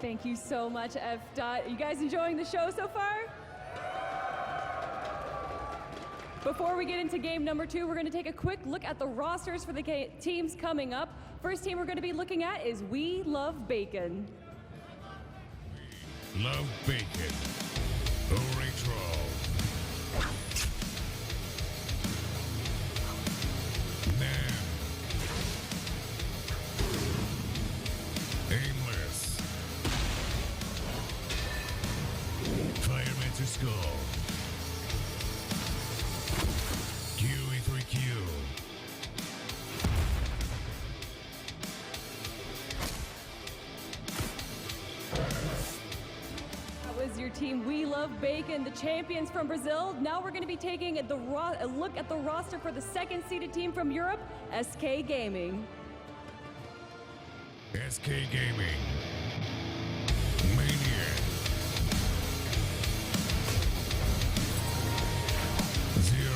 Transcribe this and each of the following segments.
Thank you so much, F. Dot. You guys enjoying the show so far? Before we get into game number 2, we're going to take a quick look at the rosters for the teams coming up. First team we're going to be looking at is We Love Bacon. Love Bacon. Retro. Nan. Aimless. Fireman's Skull. QE3Q. That was your team, We Love Bacon, the champions from Brazil. Now we're going to be taking a look at the roster for the second-seeded team from Europe, SK Gaming. SK Gaming. Maniac. Zero.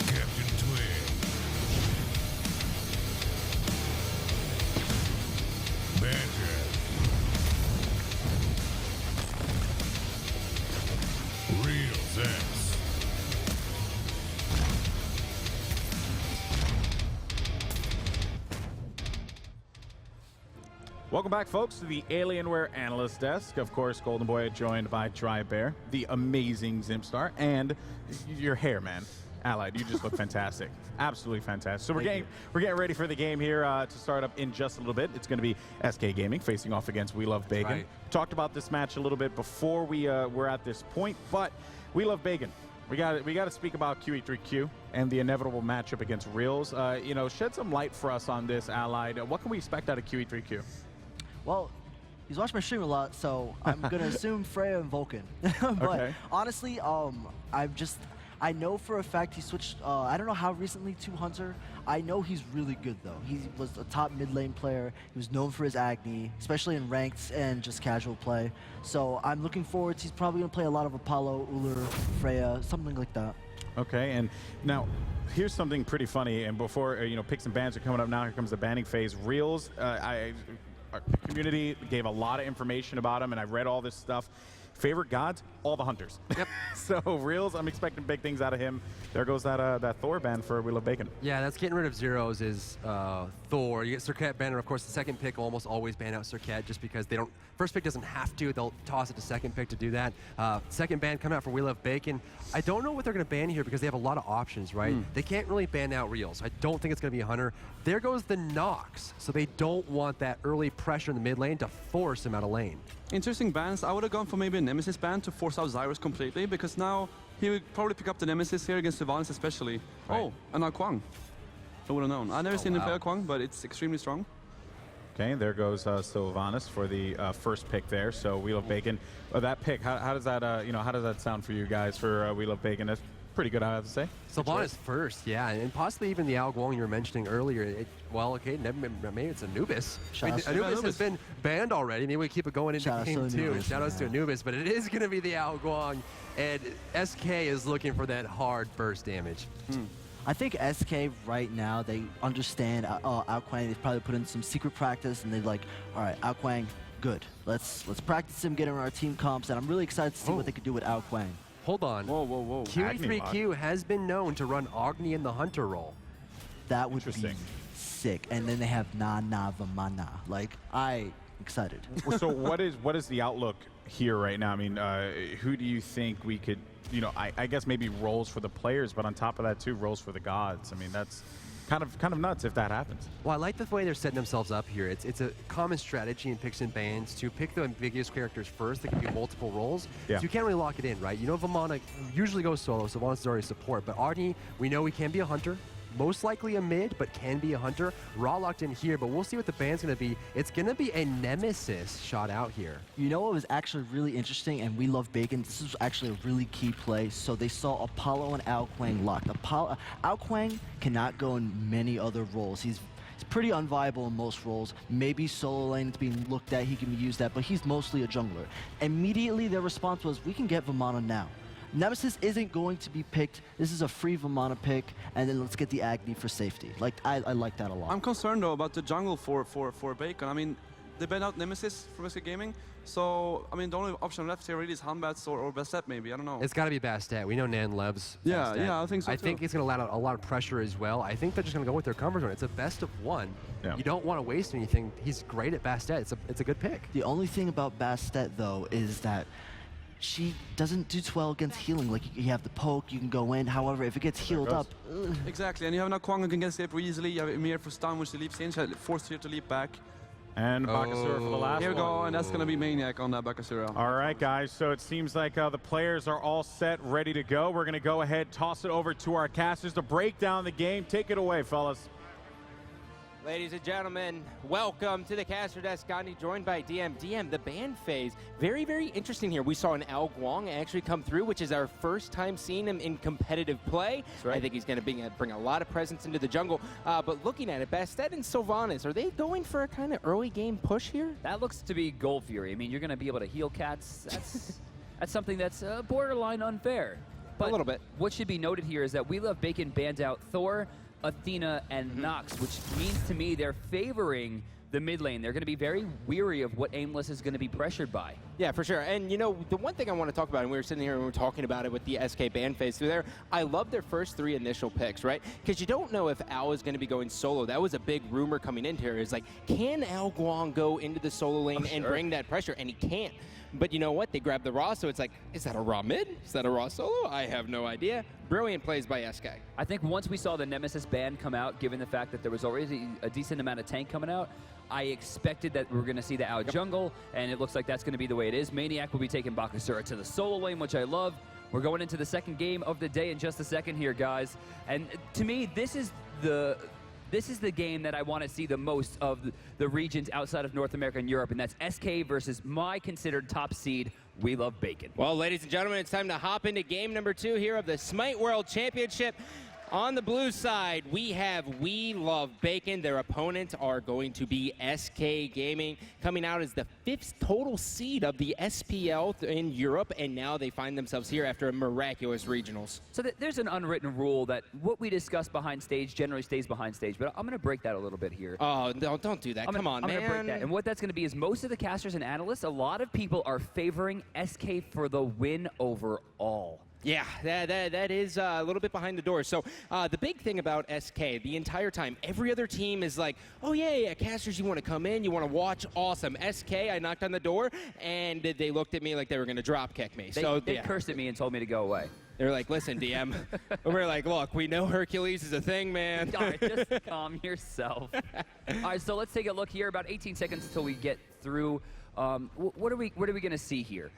Captain Twig. Badger. Real Zex. Welcome back, folks, to the Alienware Analyst Desk. Of course, Golden Boy joined by Dry Bear, the amazing Zimstar, and your hair, man. Allied, you just look fantastic. Absolutely fantastic. So we're getting ready for the game here to start up in just a little bit. It's going to be SK Gaming facing off against We Love Bacon. Right. Talked about this match a little bit before we're at this point, but We Love Bacon. We got to speak about QE3Q and the inevitable matchup against Reels. You know, shed some light for us on this, Allied. What can we expect out of QE3Q? Well, he's watched my stream a lot, so I'm going to assume Freya and Vulcan. But Okay. honestly, I know for a fact he switched, I don't know how recently, to Hunter. I know he's really good, though. He was a top mid lane player. He was known for his Agni, especially in ranked and just casual play. So I'm looking forward to, he's probably going to play a lot of Apollo, Ullr, Freya, something like that. Okay, and now here's something pretty funny. And before you know, picks and bans are coming up now. Here comes the banning phase. Reels, our community gave a lot of information about him, and I read all this stuff. Favorite gods, all the hunters. Yep. So Reels, I'm expecting big things out of him. There goes that Thor ban for We Love Bacon. Yeah, that's getting rid of zeros is Thor. You get Serket banner, of course. The second pick will almost always ban out Serket just because they don't. First pick doesn't have to. They'll toss it to second pick to do that. Second ban coming out for We Love Bacon. I don't know what they're going to ban here because they have a lot of options, right? They can't really ban out Reels. I don't think it's going to be a Hunter. There goes the Nox. So they don't want that early pressure in the mid lane to force him out of lane. Interesting bans. I would have gone for maybe a Nemesis ban to force out Zyrus completely, because now he would probably pick up the Nemesis here against Sylvanas especially. Right. Oh, and now Kwang. I would have known. I've never seen him wow. play a Kwang, but it's extremely strong. Okay, there goes Sylvanas for the first pick there. So We Love Bacon. That pick, how does that you know, how does that sound for you guys for We Love Bacon? That's pretty good, I have to say. Sylvanas first, yeah, and possibly even the Ao Guang you were mentioning earlier. Well, okay, maybe it's Anubis. Shout out to Anubis has been banned already. Maybe we keep it going into Shout out game to 2. Anubis, Shout outs to Anubis, but it is going to be the Ao Guang, and SK is looking for that hard burst damage. I think SK right now, they understand Ao Quang. They've probably put in some secret practice, and they're like, all right, Ao Quang, good. Let's practice him, get him in our team comps, and I'm really excited to see what they could do with Ao Quang. Hold on. Whoa, whoa, whoa. QE3Q has been known to run Agni in the Hunter role. That would be Interesting. sick. And then they have Na Na Vamana. Like, excited. So what is the outlook here right now? I mean, who do you think we could, you know, I guess maybe roles for the players, but on top of that too, roles for the gods. I mean, that's kind of nuts if that happens. Well, I like the way they're setting themselves up here. It's a common strategy in picks and bans to pick the ambiguous characters first that can do multiple roles. Yeah. So you can't really lock it in, right? You know, Vamana usually goes solo, so Vamana's already support. But Agni, we know he can be a hunter. Most likely a mid, but can be a hunter. Raw locked in here, but we'll see what the ban's going to be. It's going to be a Nemesis shot out here. You know what was actually really interesting, and We Love Bacon, this is actually a really key play. So they saw Apollo and Ao Quang locked. Ao Quang cannot go in many other roles. He's pretty unviable in most roles. Maybe solo lane is being looked at, he can use that, but he's mostly a jungler. Immediately their response was, we can get Vamana now. Nemesis isn't going to be picked. This is a free Vamana pick, and then let's get the Agni for safety. Like I like that a lot. I'm concerned though about the jungle for Bacon. I mean, they banned out Nemesis from SK Gaming, so I mean the only option left here really is Hanbats or Bastet maybe. I don't know. It's got to be Bastet. We know Nan loves Yeah, Bastet. yeah, I think so I too. think it's going to allow a lot of pressure as well. I think they're just going to go with their comfort zone. It's a best of one. Yeah. You don't want to waste anything. He's great at Bastet. It's a good pick. The only thing about Bastet, though, is that she doesn't do too well against healing. Like, you have the poke, you can go in. However, if it gets healed goes. up, Exactly, and you have now Kwang who can get escape very easily. You have Emir for stun, which he leaps in, forced here to leap back. And Bakasura for the last Here we one. go, and that's going to be Maniac on that Bakasura. All right, guys, so it seems like the players are all set, ready to go. We're going to go ahead, toss it over to our casters to break down the game. Take it away, fellas. Ladies and gentlemen, welcome to the caster desk. Gandhi joined by DM. DM, the ban phase, very, very interesting here. We saw an Al Guang actually come through, which is our first time seeing him in competitive play. right. I think he's going to bring a lot of presence into the jungle. But looking at it, Bastet and Sylvanas, are they going for a kind of early game push here? That looks to be Gold Fury. I mean, you're going to be able to heal cats. That's something that's borderline unfair. But little bit. What should be noted here is that We Love Bacon bans out Thor, Athena, and Nox, which means to me they're favoring the mid lane. They're going to be very weary of what Aimless is going to be pressured by. Yeah, for sure. And, you know, the one thing I want to talk about, and we were sitting here and we were talking about it with the SK ban phase through there, I love their first 3 initial picks, right? Because you don't know if Al is going to be going solo. That was a big rumor coming into here. Is like, can Al Guang go into the solo lane and bring that pressure? And he can't. But you know what? They grabbed the Raw, so it's like, is that a Raw mid? Is that a Raw solo? I have no idea. Brilliant plays by SK. I think once we saw the Nemesis ban come out, given the fact that there was already a decent amount of tank coming out, I expected that we were going to see the out jungle, and it looks like that's going to be the way it is. Maniac will be taking Bakasura to the solo lane, which I love. We're going into the second game of the day in just a second here, guys. And to me, this is the game that I want to see the most of the regions outside of North America and Europe, and that's SK versus my considered top seed, We Love Bacon. Well, ladies and gentlemen, it's time to hop into game number 2 here of the Smite World Championship. On the blue side, we have We Love Bacon. Their opponents are going to be SK Gaming, coming out as the 5th total seed of the SPL in Europe, and now they find themselves here after a miraculous regionals. So there's an unwritten rule that what we discuss behind stage generally stays behind stage, but I'm going to break that a little bit here. Oh, no, don't do that. Come on, man. I'm going to break that. And what that's going to be is most of the casters and analysts, a lot of people are favoring SK for the win overall. Yeah, that is a little bit behind the door. So the big thing about SK, the entire time, every other team is like, oh, yeah, casters, you want to come in, you want to watch, awesome. SK, I knocked on the door, and they looked at me like they were going to drop kick me. They cursed at me and told me to go away. They're like, listen, DM. We're like, look, we know Hercules is a thing, man. All right, just calm yourself. All right, so let's take a look here. About 18 seconds until we get through. What are we going to see here?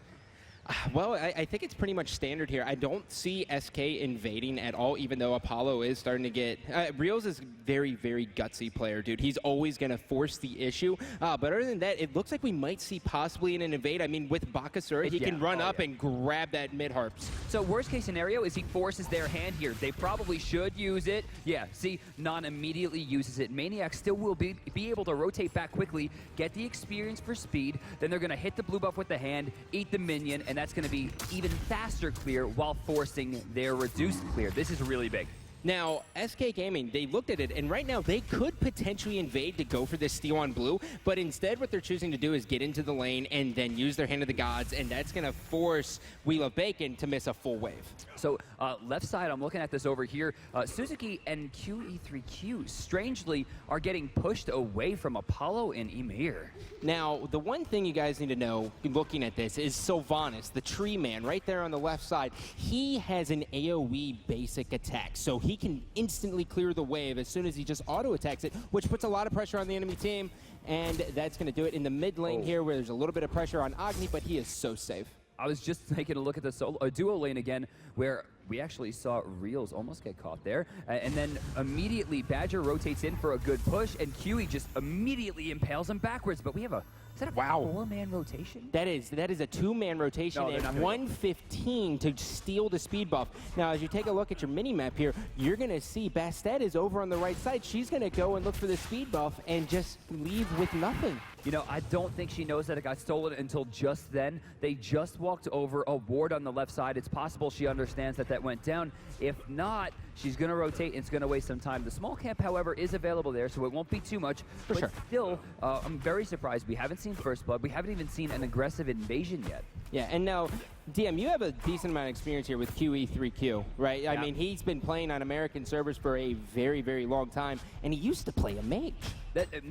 Well, I think it's pretty much standard here. I don't see SK invading at all, even though Apollo is starting to get... Rios is very, very gutsy player, dude. He's always going to force the issue. But other than that, it looks like we might see possibly an invade. I mean, with Bakasura, he can run up and grab that mid-harps. So worst case scenario is he forces their hand here. They probably should use it. Yeah, see, Non immediately uses it. Maniac still will be able to rotate back quickly, get the experience for speed. Then they're going to hit the blue buff with the hand, eat the minion, and that's going to be even faster clear while forcing their reduced clear. This is really big. Now, SK Gaming, they looked at it, and right now they could potentially invade to go for this steal on blue, but instead what they're choosing to do is get into the lane and then use their Hand of the Gods, and that's going to force We Love Bacon to miss a full wave. So left side, I'm looking at this over here. Suzuki and QE3Q, strangely, are getting pushed away from Apollo and Emir. Now, the one thing you guys need to know, looking at this, is Sylvanas, the tree man, right there on the left side. He has an AoE basic attack, so he can instantly clear the wave as soon as he just auto-attacks it, which puts a lot of pressure on the enemy team, and that's going to do it in the mid lane here, where there's a little bit of pressure on Agni, but he is so safe. I was just taking a look at the duo lane again, where we actually saw Reels almost get caught there. And then immediately Badger rotates in for a good push, and QE just immediately impales him backwards. But we have a Is that a Wow. 4-man rotation? That is a 2-man rotation No, they're not and gonna- 115 to steal the speed buff. Now, as you take a look at your mini map here, you're going to see Bastet is over on the right side. She's going to go and look for the speed buff and just leave with nothing. You know, I don't think she knows that it got stolen until just then. They just walked over a ward on the left side. It's possible she understands that that went down. If not, she's going to rotate and it's going to waste some time. The small camp, however, is available there, so it won't be too much. For sure. Still, I'm very surprised. We haven't seen First Blood. We haven't even seen an aggressive invasion yet. Yeah, and now, DM, you have a decent amount of experience here with QE3Q, right? I Yeah. mean, he's been playing on American servers for a very, very long time, and he used to play a mage.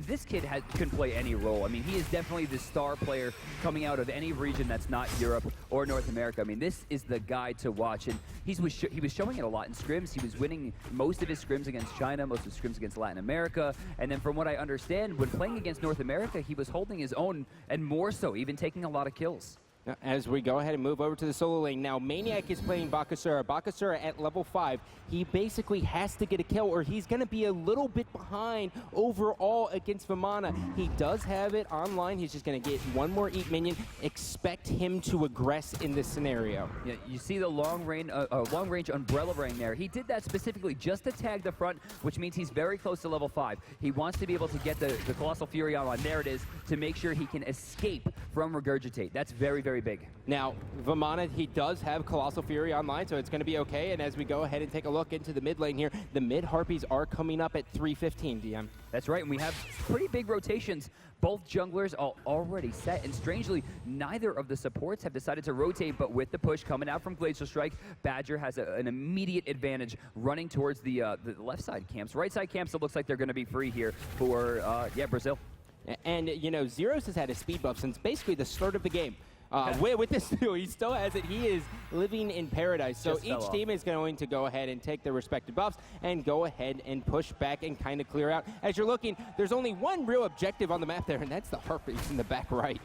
This kid can play any role. I mean, he is definitely the star player coming out of any region that's not Europe or North America. I mean, this is the guy to watch, and he was showing it a lot in scrims. He was winning most of his scrims against China, most of his scrims against Latin America, and then from what I understand, when playing against North America, he was holding his own, and more so, even taking a lot of kills. Now, as we go ahead and move over to the solo lane, now Maniac is playing Bakasura. Bakasura at level 5, he basically has to get a kill or he's going to be a little bit behind overall against Vamana. He does have it online. He's just going to get one more Eat minion. Expect him to aggress in this scenario. Yeah, you see the long range umbrella ring there. He did that specifically just to tag the front, which means he's very close to level 5. He wants to be able to get the Colossal Fury online. There it is, to make sure he can escape from Regurgitate. That's very, very big. Now, Vamana, he does have Colossal Fury online, so it's going to be okay. And as we go ahead and take a look into the mid lane here, the mid Harpies are coming up at 315, DM. That's right, and we have pretty big rotations. Both junglers are already set, and strangely, neither of the supports have decided to rotate, but with the push coming out from Glacial Strike, Badger has an immediate advantage running towards the left side camps. Right side camps, it looks like they're going to be free here for, Brazil. And, you know, Zeros has had a speed buff since basically the start of the game. With this, he still has it. He is living in paradise. So Just fell each off. team is going to go ahead and take their respective buffs and go ahead and push back and kind of clear out. As you're looking, there's only one real objective on the map there, and that's the Harpies in the back right.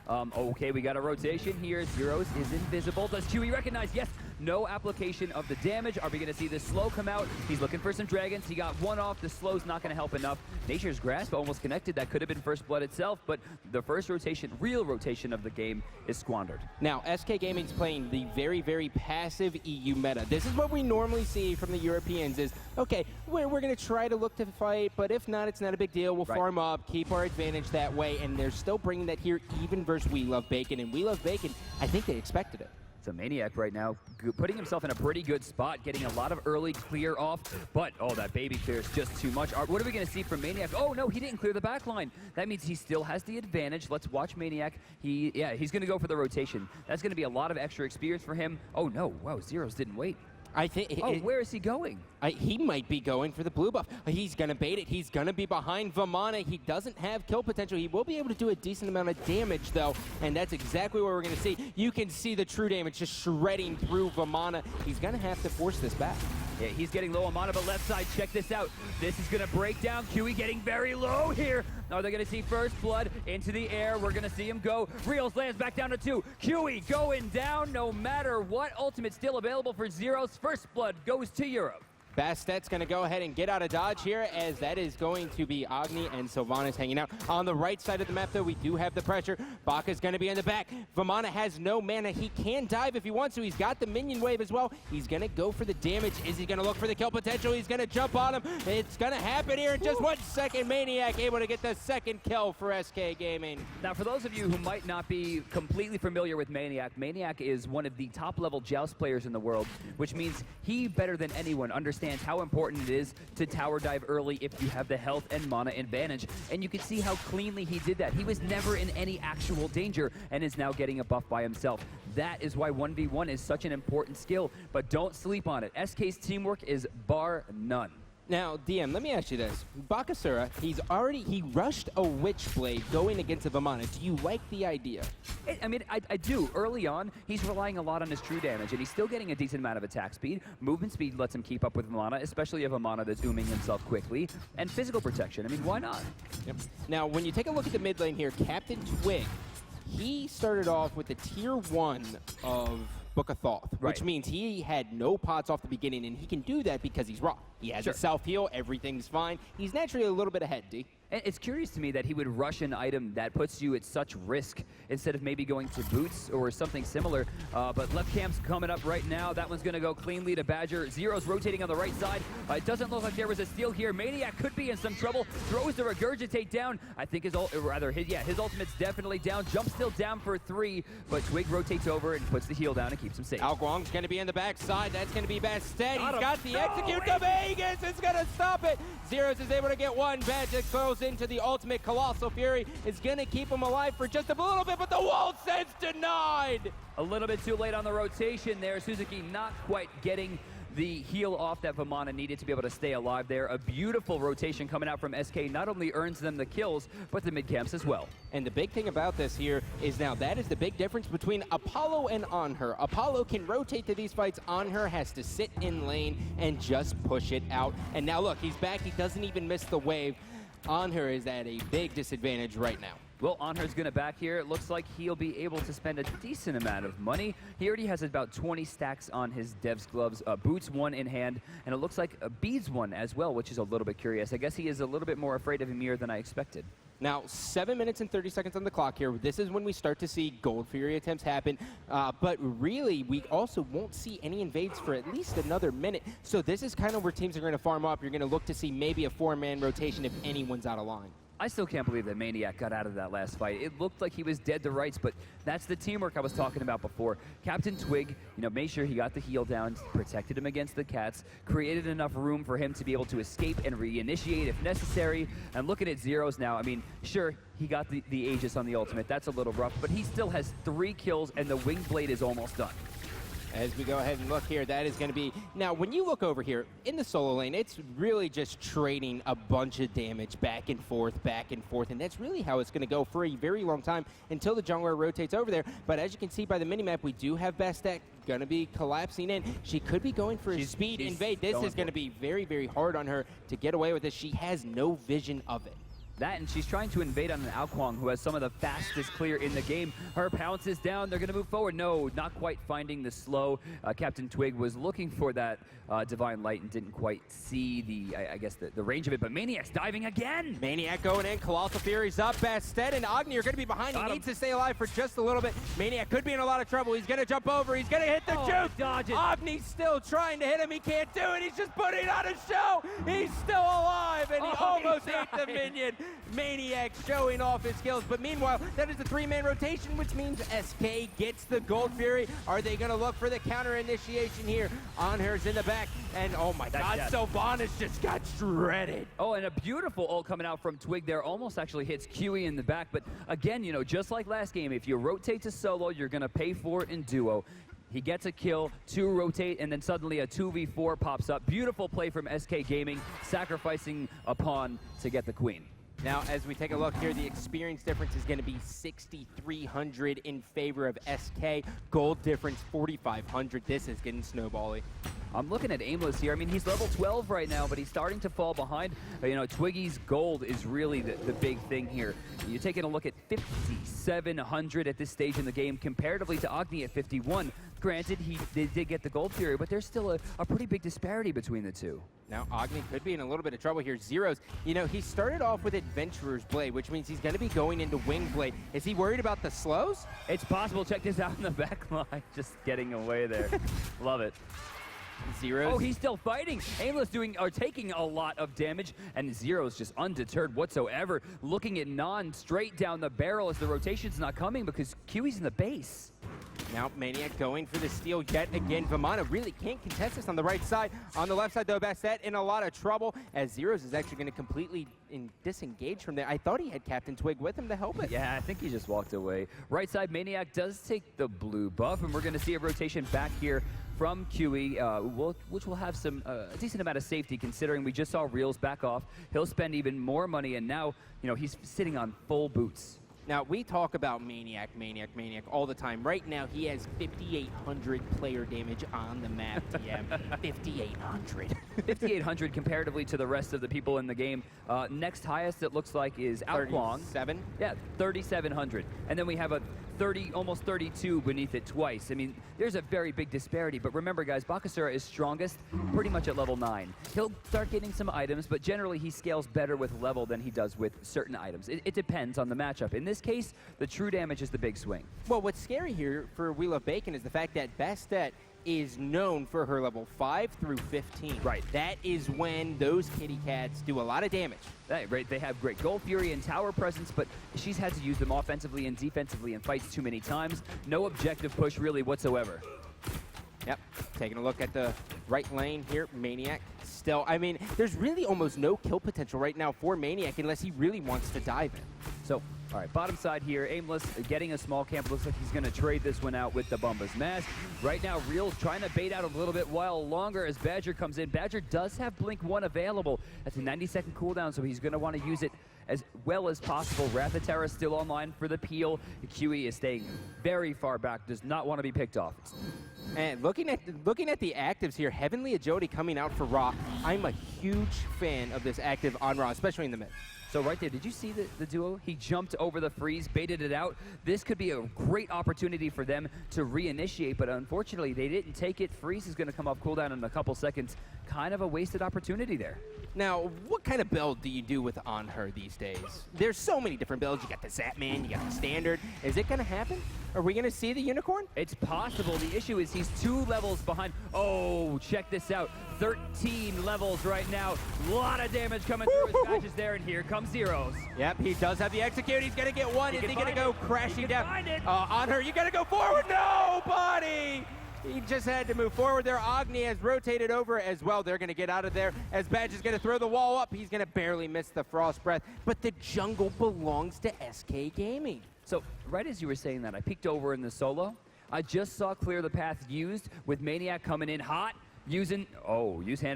Okay, we got a rotation here. Zeros is invisible. Does QE recognize? Yes. No application of the damage. Are we going to see the slow come out? He's looking for some dragons. He got one off. The slow's not going to help enough. Nature's Grasp almost connected. That could have been First Blood itself, but the first rotation, real rotation of the game is squandered. Now, SK Gaming's playing the very, very passive EU meta. This is what we normally see from the Europeans is, okay, we're going to try to look to fight, but if not, it's not a big deal. We'll farm up, keep our advantage that way, and they're still bringing that here even versus We Love Bacon. And We Love Bacon, I think they expected it. So Maniac right now putting himself in a pretty good spot, getting a lot of early clear off, but oh, that baby clear is just too much. What are we going to see from Maniac? Oh no, he didn't clear the back line. That means he still has the advantage. Let's watch Maniac. He's going to go for the rotation. That's going to be a lot of extra experience for him. Oh no, wow, Zeros didn't wait. I think. Where is he going? He might be going for the blue buff. He's going to bait it. He's going to be behind Vamana. He doesn't have kill potential. He will be able to do a decent amount of damage, though, and that's exactly what we're going to see. You can see the true damage just shredding through Vamana. He's going to have to force this back. Yeah, he's getting low on mana, but left side, check this out. This is going to break down. QE getting very low here. Are they going to see First Blood into the air? We're going to see him go. Reels lands back down to 2. QE going down no matter what. Ultimate still available for Zeros. First Blood goes to Europe. Bastet's going to go ahead and get out of dodge here, as that is going to be Agni and Sylvanas hanging out. On the right side of the map, though, we do have the pressure. Baka's going to be in the back. Vamana has no mana. He can dive if he wants to. He's got the minion wave as well. He's going to go for the damage. Is he going to look for the kill potential? He's going to jump on him. It's going to happen here in just 1 second. Maniac able to get the second kill for SK Gaming. Now, for those of you who might not be completely familiar with Maniac, Maniac is one of the top-level Joust players in the world, which means he, better than anyone, understands how important it is to tower dive early if you have the health and mana advantage. And you can see how cleanly he did that. He was never in any actual danger and is now getting a buff by himself. That is why 1v1 is such an important skill, but don't sleep on it. SK's teamwork is bar none. Now, DM, let me ask you this. Bakasura, he rushed a Witchblade going against a Vamana. Do you like the idea? I do. Early on, he's relying a lot on his true damage, and he's still getting a decent amount of attack speed. Movement speed lets him keep up with Vamana, especially a Vamana that's zooming himself quickly. And physical protection. I mean, why not? Yep. Now, when you take a look at the mid lane here, Captain Twig, he started off with the tier 1 of Book of Thoth, which means he had no pots off the beginning, and he can do that because he's raw. He has a self-heal, everything's fine. He's naturally a little bit ahead, D. And it's curious to me that he would rush an item that puts you at such risk instead of maybe going to boots or something similar. But left camp's coming up right now. That one's going to go cleanly to Badger. Zero's rotating on the right side. It doesn't look like there was a steal here. Maniac could be in some trouble. Throws the regurgitate down. I think his ultimate's definitely down. Jump still down for 3, but Twig rotates over and puts the heal down and keeps him safe. Ao Guang's going to be in the backside. That's going to be Bastet. He's got the execute. The Vegas is going to stop it. Zeros is able to get one. Badger goes into the ultimate. Colossal Fury is going to keep him alive for just a little bit, but the wall sense denied. A little bit too late on the rotation there. Suzuki not quite getting the heal off that Vamana needed to be able to stay alive there. A beautiful rotation coming out from SK not only earns them the kills, but the mid camps as well. And the big thing about this here is now that is the big difference between Apollo and Onher. Apollo can rotate to these fights. Onher has to sit in lane and just push it out. And now look, he's back. He doesn't even miss the wave. Onher is at a big disadvantage right now. Well, Onher's going to back here. It looks like he'll be able to spend a decent amount of money. He already has about 20 stacks on his Dev's gloves. Boots 1 in hand, and it looks like a Beads 1 as well, which is a little bit curious. I guess he is a little bit more afraid of Ymir than I expected. Now, 7 minutes and 30 seconds on the clock here. This is when we start to see Gold Fury attempts happen. But really, we also won't see any invades for at least another minute. So this is kind of where teams are going to farm up. You're going to look to see maybe a 4-man rotation if anyone's out of line. I still can't believe that Maniac got out of that last fight. It looked like he was dead to rights, but that's the teamwork I was talking about before. Captain Twig, made sure he got the heal down, protected him against the cats, created enough room for him to be able to escape and reinitiate if necessary. And looking at Zeros now, I mean, sure, he got the Aegis on the ultimate. That's a little rough, but he still has 3 kills, and the Wing Blade is almost done. As we go ahead and look here, that is going to be... Now, when you look over here, in the solo lane, it's really just trading a bunch of damage back and forth, and that's really how it's going to go for a very long time until the jungler rotates over there. But as you can see by the minimap, we do have Bastet going to be collapsing in. She could be going for a speed invade. This is going to be very, very hard on her to get away with this. She has no vision of it. That, and she's trying to invade on an Ao Guang who has some of the fastest clear in the game. Her pounce is down. They're going to move forward. No, not quite finding the slow. Captain Twig was looking for that Divine Light and didn't quite see the range of it. But Maniac's diving again. Maniac going in. Colossal Fury's up. Bastet and Agni are going to be behind. He needs to stay alive for just a little bit. Maniac could be in a lot of trouble. He's going to jump over. He's going to hit the juke. Dodges. Agni's still trying to hit him. He can't do it. He's just putting on a show. He's still alive, and he almost ate the minion. Maniac showing off his skills, but meanwhile, that is a 3-man rotation, which means SK gets the Gold Fury. Are they going to look for the counter initiation here? Onher's in the back, and oh my God, Sylvanas just got shredded. Oh, and a beautiful ult coming out from Twig there. Almost actually hits QE in the back, but again, just like last game, if you rotate to solo, you're going to pay for it in duo. He gets a kill, 2 rotate, and then suddenly a 2v4 pops up. Beautiful play from SK Gaming, sacrificing a pawn to get the queen. Now, as we take a look here, the experience difference is going to be 6,300 in favor of SK. Gold difference, 4,500. This is getting snowbally. I'm looking at Aimless here. I mean, he's level 12 right now, but he's starting to fall behind. Twiggy's gold is really the big thing here. You're taking a look at 5,700 at this stage in the game, comparatively to Agni at 51. Granted, they did get the Gold Fury, but there's still a pretty big disparity between the two. Now, Agni could be in a little bit of trouble here. Zeros, he started off with Adventurer's Blade, which means he's going to be going into Wing Blade. Is he worried about the slows? It's possible. Check this out in the back line. Just getting away there. Love it. Zeros. Oh, he's still fighting. Aimless taking a lot of damage, and Zero's just undeterred whatsoever. Looking at Non straight down the barrel as the rotation's not coming because QE's in the base. Now, Maniac going for the steal yet again. Vamana really can't contest this on the right side. On the left side, though, Bastet in a lot of trouble as Zeros is actually going to completely disengage from there. I thought he had Captain Twig with him to help it. Yeah, I think he just walked away. Right side, Maniac does take the blue buff, and we're going to see a rotation back here from QE, which will have a decent amount of safety considering we just saw Reels back off. He'll spend even more money, and now, he's sitting on full boots. Now, we talk about Maniac all the time. Right now, he has 5,800 player damage on the map, TM. 5,800. 5,800 comparatively to the rest of the people in the game. Next highest it looks like is Outquong. 37? Yeah, 3,700. And then we have a 30, almost 32 beneath it twice. I mean, there's a very big disparity, but remember guys, Bakasura is strongest pretty much at level 9. He'll start getting some items, but generally he scales better with level than he does with certain items. It depends on the matchup. In this case, the true damage is the big swing. Well, what's scary here for We Love Bacon is the fact that Bastet is known for her level 5 through 15. Right. That is when those kitty cats do a lot of damage. Right, they have great Gold Fury and tower presence, but she's had to use them offensively and defensively in fights too many times. No objective push really whatsoever. Yep, taking a look at the right lane here, Maniac still, I mean, there's really almost no kill potential right now for Maniac unless he really wants to dive in. So, all right, bottom side here, Aimless getting a small camp. Looks like he's going to trade this one out with the Bumba's Mask. Right now, Real's trying to bait out a little bit while longer as Badger comes in. Badger does have Blink 1 available. That's a 90-second cooldown, so he's going to want to use it as well as possible. Rathaterra is still online for the peel. QE is staying very far back, does not want to be picked off. And looking at the actives here, Heavenly Agility coming out for Raw. I'm a huge fan of this active on Raw, especially in the mid. So right there, did you see the duo? He jumped over the freeze, baited it out. This could be a great opportunity for them to reinitiate, but unfortunately they didn't take it. Freeze is going to come off cooldown in a couple seconds. Kind of a wasted opportunity there. Now, what kind of build do you do with on her these days? There's so many different builds. You got the Zapman, you got the Standard. Is it going to happen? Are we going to see the Unicorn? It's possible. The issue is he's 2 levels behind. Oh, check this out. 13 levels right now. A lot of damage coming through his patches there, and here comes Zeros. Yep, he does have the execute. He's going to get one. Is he going to go crashing down? Find it. On her, you got to go forward. No, buddy! He just had to move forward there. Agni has rotated over as well. They're going to get out of there as Badge is going to throw the wall up. He's going to barely miss the Frost Breath, but the jungle belongs to SK Gaming. So right as you were saying that, I peeked over in the solo. I just saw Clear the Path used with Maniac coming in hot. Use Hand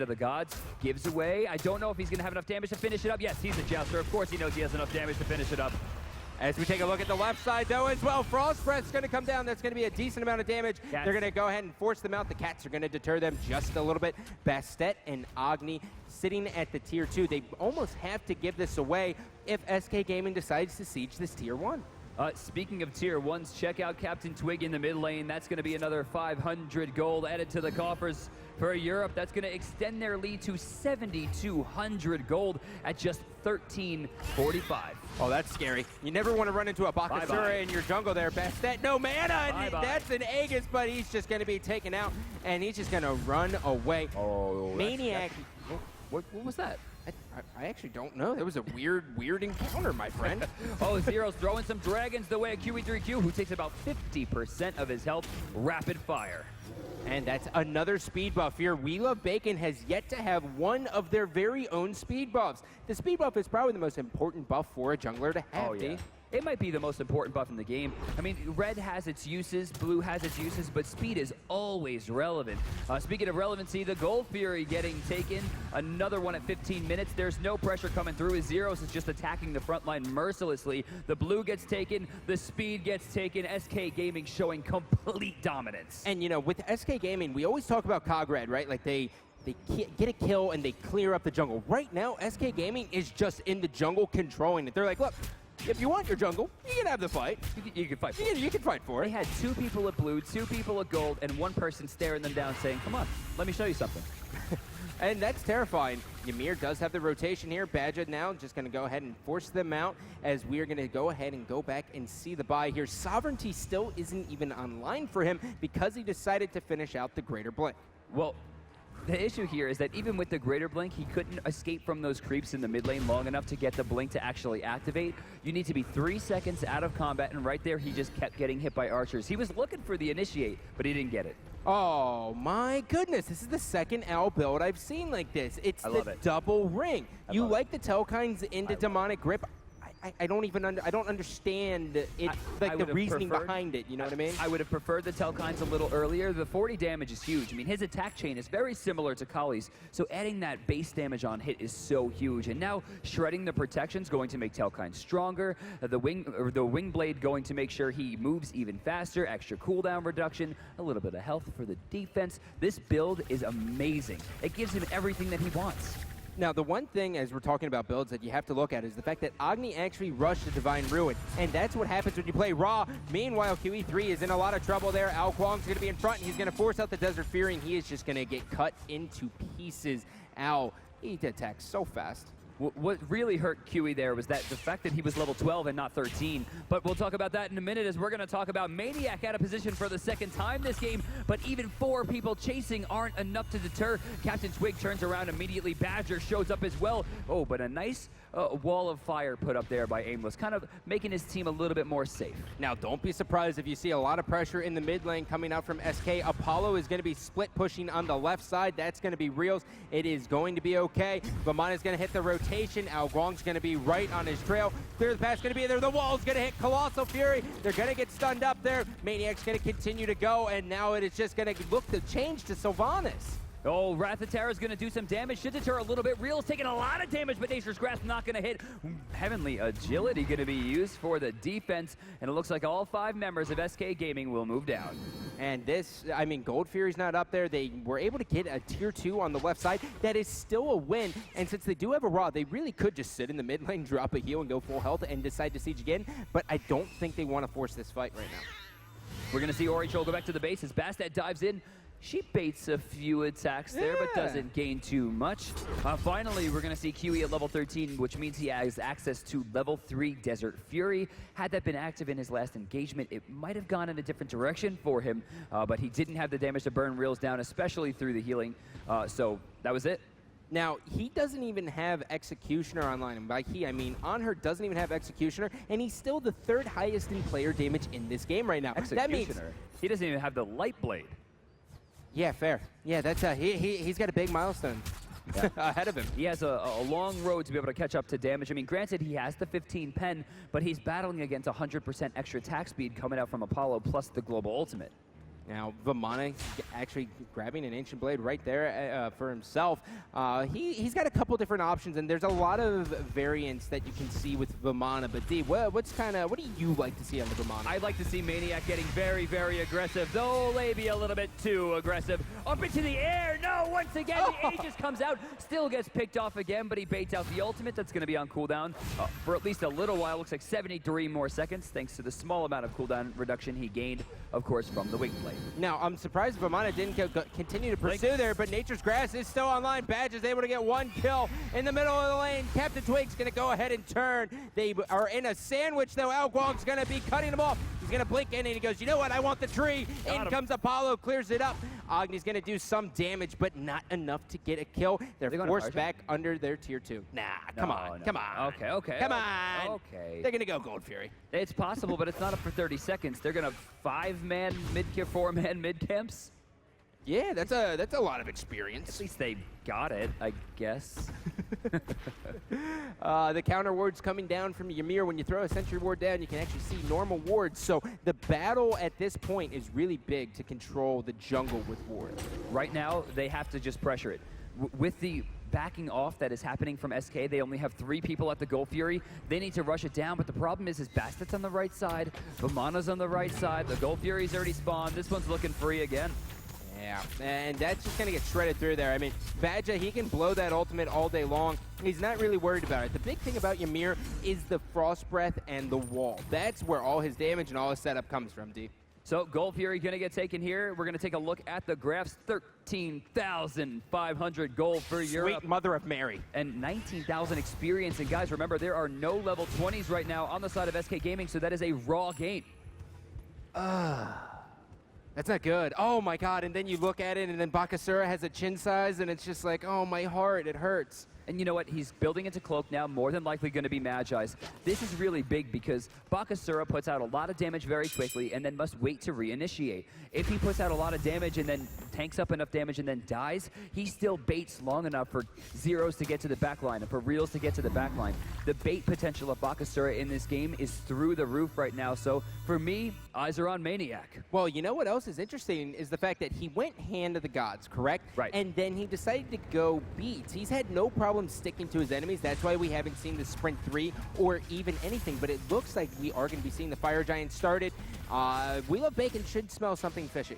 of the Gods, gives away. I don't know if he's going to have enough damage to finish it up. Yes, he's a jouster. Of course he knows he has enough damage to finish it up. As we take a look at the left side, though, as well, Frost Breath's going to come down. That's going to be a decent amount of damage. Cats. They're going to go ahead and force them out. The Cats are going to deter them just a little bit. Bastet and Agni sitting at the Tier 2. They almost have to give this away if SK Gaming decides to siege this Tier 1. Speaking of Tier 1s, check out Captain Twig in the mid lane. That's going to be another 500 gold added to the coffers for Europe. That's going to extend their lead to 7,200 gold at just 1345. Oh, that's scary. You never want to run into a Bakasura in your jungle there, Bastet. No mana, and that's an Aegis, but he's just going to be taken out, and he's just going to run away. Oh, Maniac. What was that? I actually don't know. That was a weird encounter, my friend. Oh, Zero's throwing some dragons the way of QE3Q, who takes about 50% of his health. Rapid fire. And that's another speed buff here. We Love Bacon has yet to have one of their very own speed buffs. The speed buff is probably the most important buff for a jungler to have, yeah. It might be the most important buff in the game. I mean, red has its uses, blue has its uses, but speed is always relevant. Speaking of relevancy, the Gold Fury getting taken. Another one at 15 minutes. There's no pressure coming through as Zeros is just attacking the front line mercilessly. The blue gets taken, the speed gets taken. SK Gaming showing complete dominance. And, you know, with SK Gaming, we always talk about Cog Red, right? Like, they get a kill and they clear up the jungle. Right now, SK Gaming is just in the jungle controlling it. They're like, look, if you want your jungle, you can have the fight. You can fight for it. You can fight for it. They had 2 people at blue, 2 people at gold, and 1 person staring them down saying, come on, let me show you something. And that's terrifying. Ymir does have the rotation here. Badger now just going to go ahead and force them out as we are going to go ahead and go back and see the buy here. Sovereignty still isn't even online for him because he decided to finish out the Greater Blink. Well, the issue here is that even with the Greater Blink, he couldn't escape from those creeps in the mid lane long enough to get the Blink to actually activate. You need to be 3 seconds out of combat, and right there he just kept getting hit by archers. He was looking for the initiate, but he didn't get it. Oh my goodness, this is the second Owl build I've seen like this. It's the double ring. You like the Telkines into Demonic Grip? I don't even I don't understand it, I like the would have reasoning preferred- behind it. You know what I mean? I would have preferred the Telkines a little earlier. The 40 damage is huge. I mean, his attack chain is very similar to Kali's, so adding that base damage on hit is so huge. And now shredding the protection is going to make Telkine stronger. The wing blade going to make sure he moves even faster. Extra cooldown reduction, a little bit of health for the defense. This build is amazing. It gives him everything that he wants. Now, the one thing, as we're talking about builds, that you have to look at is the fact that Agni actually rushed the Divine Ruin, and that's what happens when you play Raw. Meanwhile, QE3 is in a lot of trouble there. Al Kwong's going to be in front, and he's going to force out the Desert Fury, and he is just going to get cut into pieces. Al, he attacks so fast. What really hurt QE there was that the fact that he was level 12 and not 13. But we'll talk about that in a minute, as we're going to talk about Maniac out of position for the second time this game. But even 4 people chasing aren't enough to deter. Captain Twig turns around immediately. Badger shows up as well. Oh, but a nice wall of fire put up there by Aimless, kind of making his team a little bit more safe. Now, don't be surprised if you see a lot of pressure in the mid lane coming out from SK. Apollo is going to be split pushing on the left side. That's going to be Reels. It is going to be okay. Vamana is going to hit the rotation. Al Guang's going to be right on his trail. Clear the path going to be there. The wall's going to hit Colossal Fury. They're going to get stunned up there. Maniac's going to continue to go, and now it is just going to look to change to Sylvanas. Oh, Rathatara's going to do some damage. Should deter a little bit. Real's taking a lot of damage, but Nature's Grasp not going to hit. Heavenly Agility going to be used for the defense, and it looks like all 5 members of SK Gaming will move down. And this, I mean, Gold Fury's not up there. They were able to get a tier 2 on the left side. That is still a win, and since they do have a Raw, they really could just sit in the mid lane, drop a heal, and go full health and decide to siege again, but I don't think they want to force this fight right now. We're going to see Orichel go back to the base as Bastet dives in. She baits a few attacks there, but doesn't gain too much. Finally, we're going to see QE at level 13, which means he has access to level 3 Desert Fury. Had that been active in his last engagement, it might have gone in a different direction for him, but he didn't have the damage to burn Reels down, especially through the healing. So that was it. Now, he doesn't even have Executioner online, and by he, I mean Anhurt doesn't even have Executioner, and he's still the 3rd highest in player damage in this game right now. Executioner? That means he doesn't even have the Light Blade. yeah, fair. Yeah, that's he's got a big milestone ahead of him. He has a long road to be able to catch up to damage. I mean, granted, he has the 15 pen, but he's battling against 100% extra attack speed coming out from Apollo plus the global ultimate. Now, Vamana actually grabbing an Ancient Blade right there for himself. He's got a couple different options, and there's a lot of variants that you can see with Vamana. But D, what do you like to see on the Vamana? I'd like to see Maniac getting very, very aggressive, though maybe a little bit too aggressive. Up into the air, no, once again, the Aegis comes out, still gets picked off again, but he baits out the ultimate. That's going to be on cooldown for at least a little while. Looks like 73 more seconds, thanks to the small amount of cooldown reduction he gained, of course, from the Wing Blade. Now, I'm surprised Vamana didn't continue to pursue there, but Nature's Grass is still online. Badge is able to get 1 kill in the middle of the lane. Captain Twig's going to go ahead and turn. They are in a sandwich, though. Al Guang's going to be cutting them off. He's going to blink in, and he goes, you know what? I want the tree. In comes Apollo, clears it up. Agni's going to do some damage, but not enough to get a kill. They're forced back under their tier 2. Nah, come on. Come on. Okay. Come on. Okay. They're going to go Gold Fury. It's possible, but it's not up for 30 seconds. They're going to 5-man mid-camp, 4-man mid-camps. Yeah, that's a lot of experience. At least they got it, I guess. The counter ward's coming down from Ymir. When you throw a sentry ward down, you can actually see normal wards. So the battle at this point is really big to control the jungle with wards. Right now, they have to just pressure it. With the backing off that is happening from SK, they only have 3 people at the Gold Fury. They need to rush it down, but the problem is Bastet's on the right side, Vamana's on the right side, the Gold Fury's already spawned. This one's looking free again. Yeah, and that's just going to get shredded through there. I mean, Badja, he can blow that ultimate all day long. He's not really worried about it. The big thing about Ymir is the Frost Breath and the wall. That's where all his damage and all his setup comes from, D. So Gold Fury going to get taken here. We're going to take a look at the graphs. 13,500 gold for Europe. Sweet mother of Mary. And 19,000 experience. And guys, remember, there are no level 20s right now on the side of SK Gaming, so that is a raw game. That's not good. Oh my god, and then you look at it and then Bakasura has a chin size and it's just like, oh my heart, it hurts. And you know what? He's building into Cloak now, more than likely going to be Magi's. This is really big because Bakasura puts out a lot of damage very quickly and then must wait to reinitiate. If he puts out a lot of damage and then tanks up enough damage and then dies, he still baits long enough for Zeros to get to the back line and for Reals to get to the back line. The bait potential of Bakasura in this game is through the roof right now. So for me, eyes are on Maniac. Well, you know what else is interesting is the fact that he went Hand of the Gods, correct? Right. And then he decided to go Beats. He's had no problem sticking to his enemies. That's why we haven't seen the Sprint 3 or even anything. But it looks like we are going to be seeing the Fire Giant started. We Love Bacon should smell something fishy.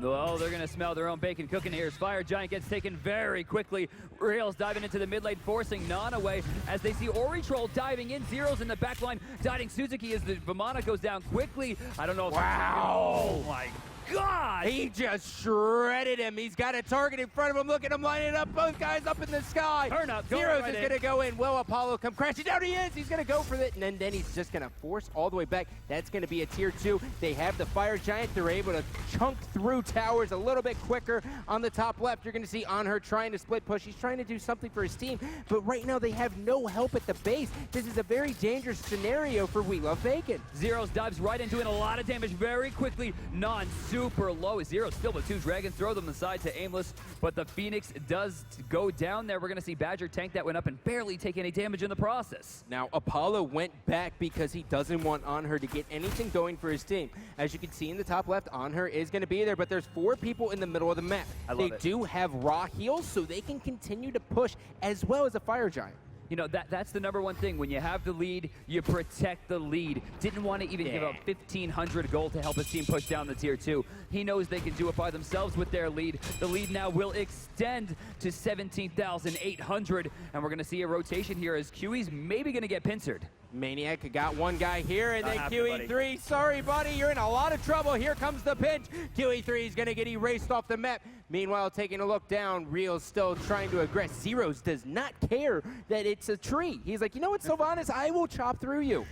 Oh, they're going to smell their own bacon cooking here. Fire Giant gets taken very quickly. Rails diving into the mid lane, forcing Nan away as they see Ori Troll diving in. Zeros in the back line, dieting Suzuki as the Vamana goes down quickly. I don't know if... Wow! Oh, my God! He just shredded him. He's got a target in front of him. Look at him lining up. Both guys up in the sky. Turn up. Zeros is going to go in. Will Apollo come crashing down? He is. He's going to go for it. And then he's just going to force all the way back. That's going to be a tier 2. They have the Fire Giant. They're able to chunk through towers a little bit quicker. On the top left, you're going to see Anher trying to split push. He's trying to do something for his team. But right now, they have no help at the base. This is a very dangerous scenario for We Love Bacon. Zeros dives right into it. A lot of damage very quickly. Non super low. Zeros still with 2 dragons. Throw them aside to Aimless. But the Phoenix does go down there. We're going to see Badger tank that one up and barely take any damage in the process. Now, Apollo went back because he doesn't want Anher to get anything going for his team. As you can see in the top left, Anher is going to be there, but there's 4 people in the middle of the map. They do have raw heals, so they can continue to push as well as a Fire Giant. You know, that's the number one thing. When you have the lead, you protect the lead. Didn't want to even give up 1,500 gold to help his team push down the tier 2. He knows they can do it by themselves with their lead. The lead now will extend to 17,800, and we're going to see a rotation here as QE's maybe going to get pincered. Maniac got one guy here, and then Not QE3. Sorry, buddy, you're in a lot of trouble. Here comes the pinch. QE3 is going to get erased off the map. Meanwhile, taking a look down, Real's still trying to aggress. Zeros does not care that it's a tree. He's like, you know what, Sylvanas, I will chop through you.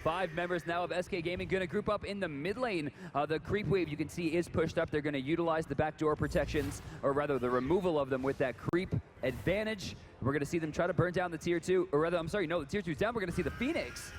5 members now of SK Gaming going to group up in the mid lane. The creep wave you can see is pushed up. They're going to utilize the backdoor protections, or rather the removal of them with that creep advantage. We're going to see them try to burn down the tier 2, or rather, I'm sorry, no, the tier 2's down. We're going to see the Phoenix.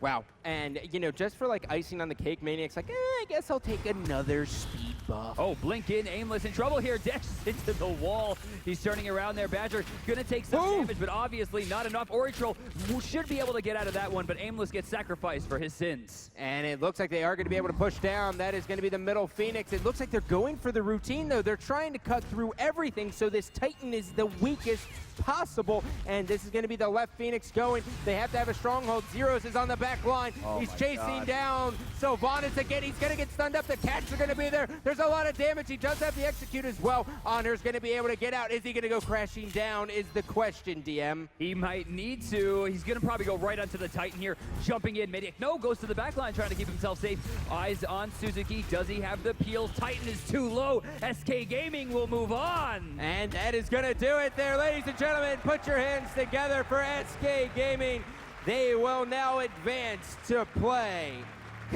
Wow. And, you know, just for like icing on the cake, Maniac's like, I guess I'll take another speed buff. Oh, blink in, Aimless in trouble here, dashes into the wall. He's turning around there. Badger gonna take some damage, but obviously not enough. Ori Troll should be able to get out of that one, but Aimless gets sacrificed for his sins. And it looks like they are going to be able to push down. That is going to be the middle Phoenix. It looks like they're going for the routine, though. They're trying to cut through everything, so this Titan is the weakest possible, and this is going to be the left Phoenix going. They have to have a stronghold. Zeros is on the back line. He's chasing down Sylvanas again. He's going to get stunned up. The cats are going to be there. There's a lot of damage. He does have the execute as well. Honor's going to be able to get out. Is he going to go crashing down is the question, DM. He might need to. He's going to probably go right onto the Titan here, jumping in mid. No, goes to the back line, trying to keep himself safe. Eyes on Suzuki. Does he have the peel? Titan is too low. SK Gaming will move on. And that is going to do it there, ladies and gentlemen. Put your hands together for SK Gaming. They will now advance to play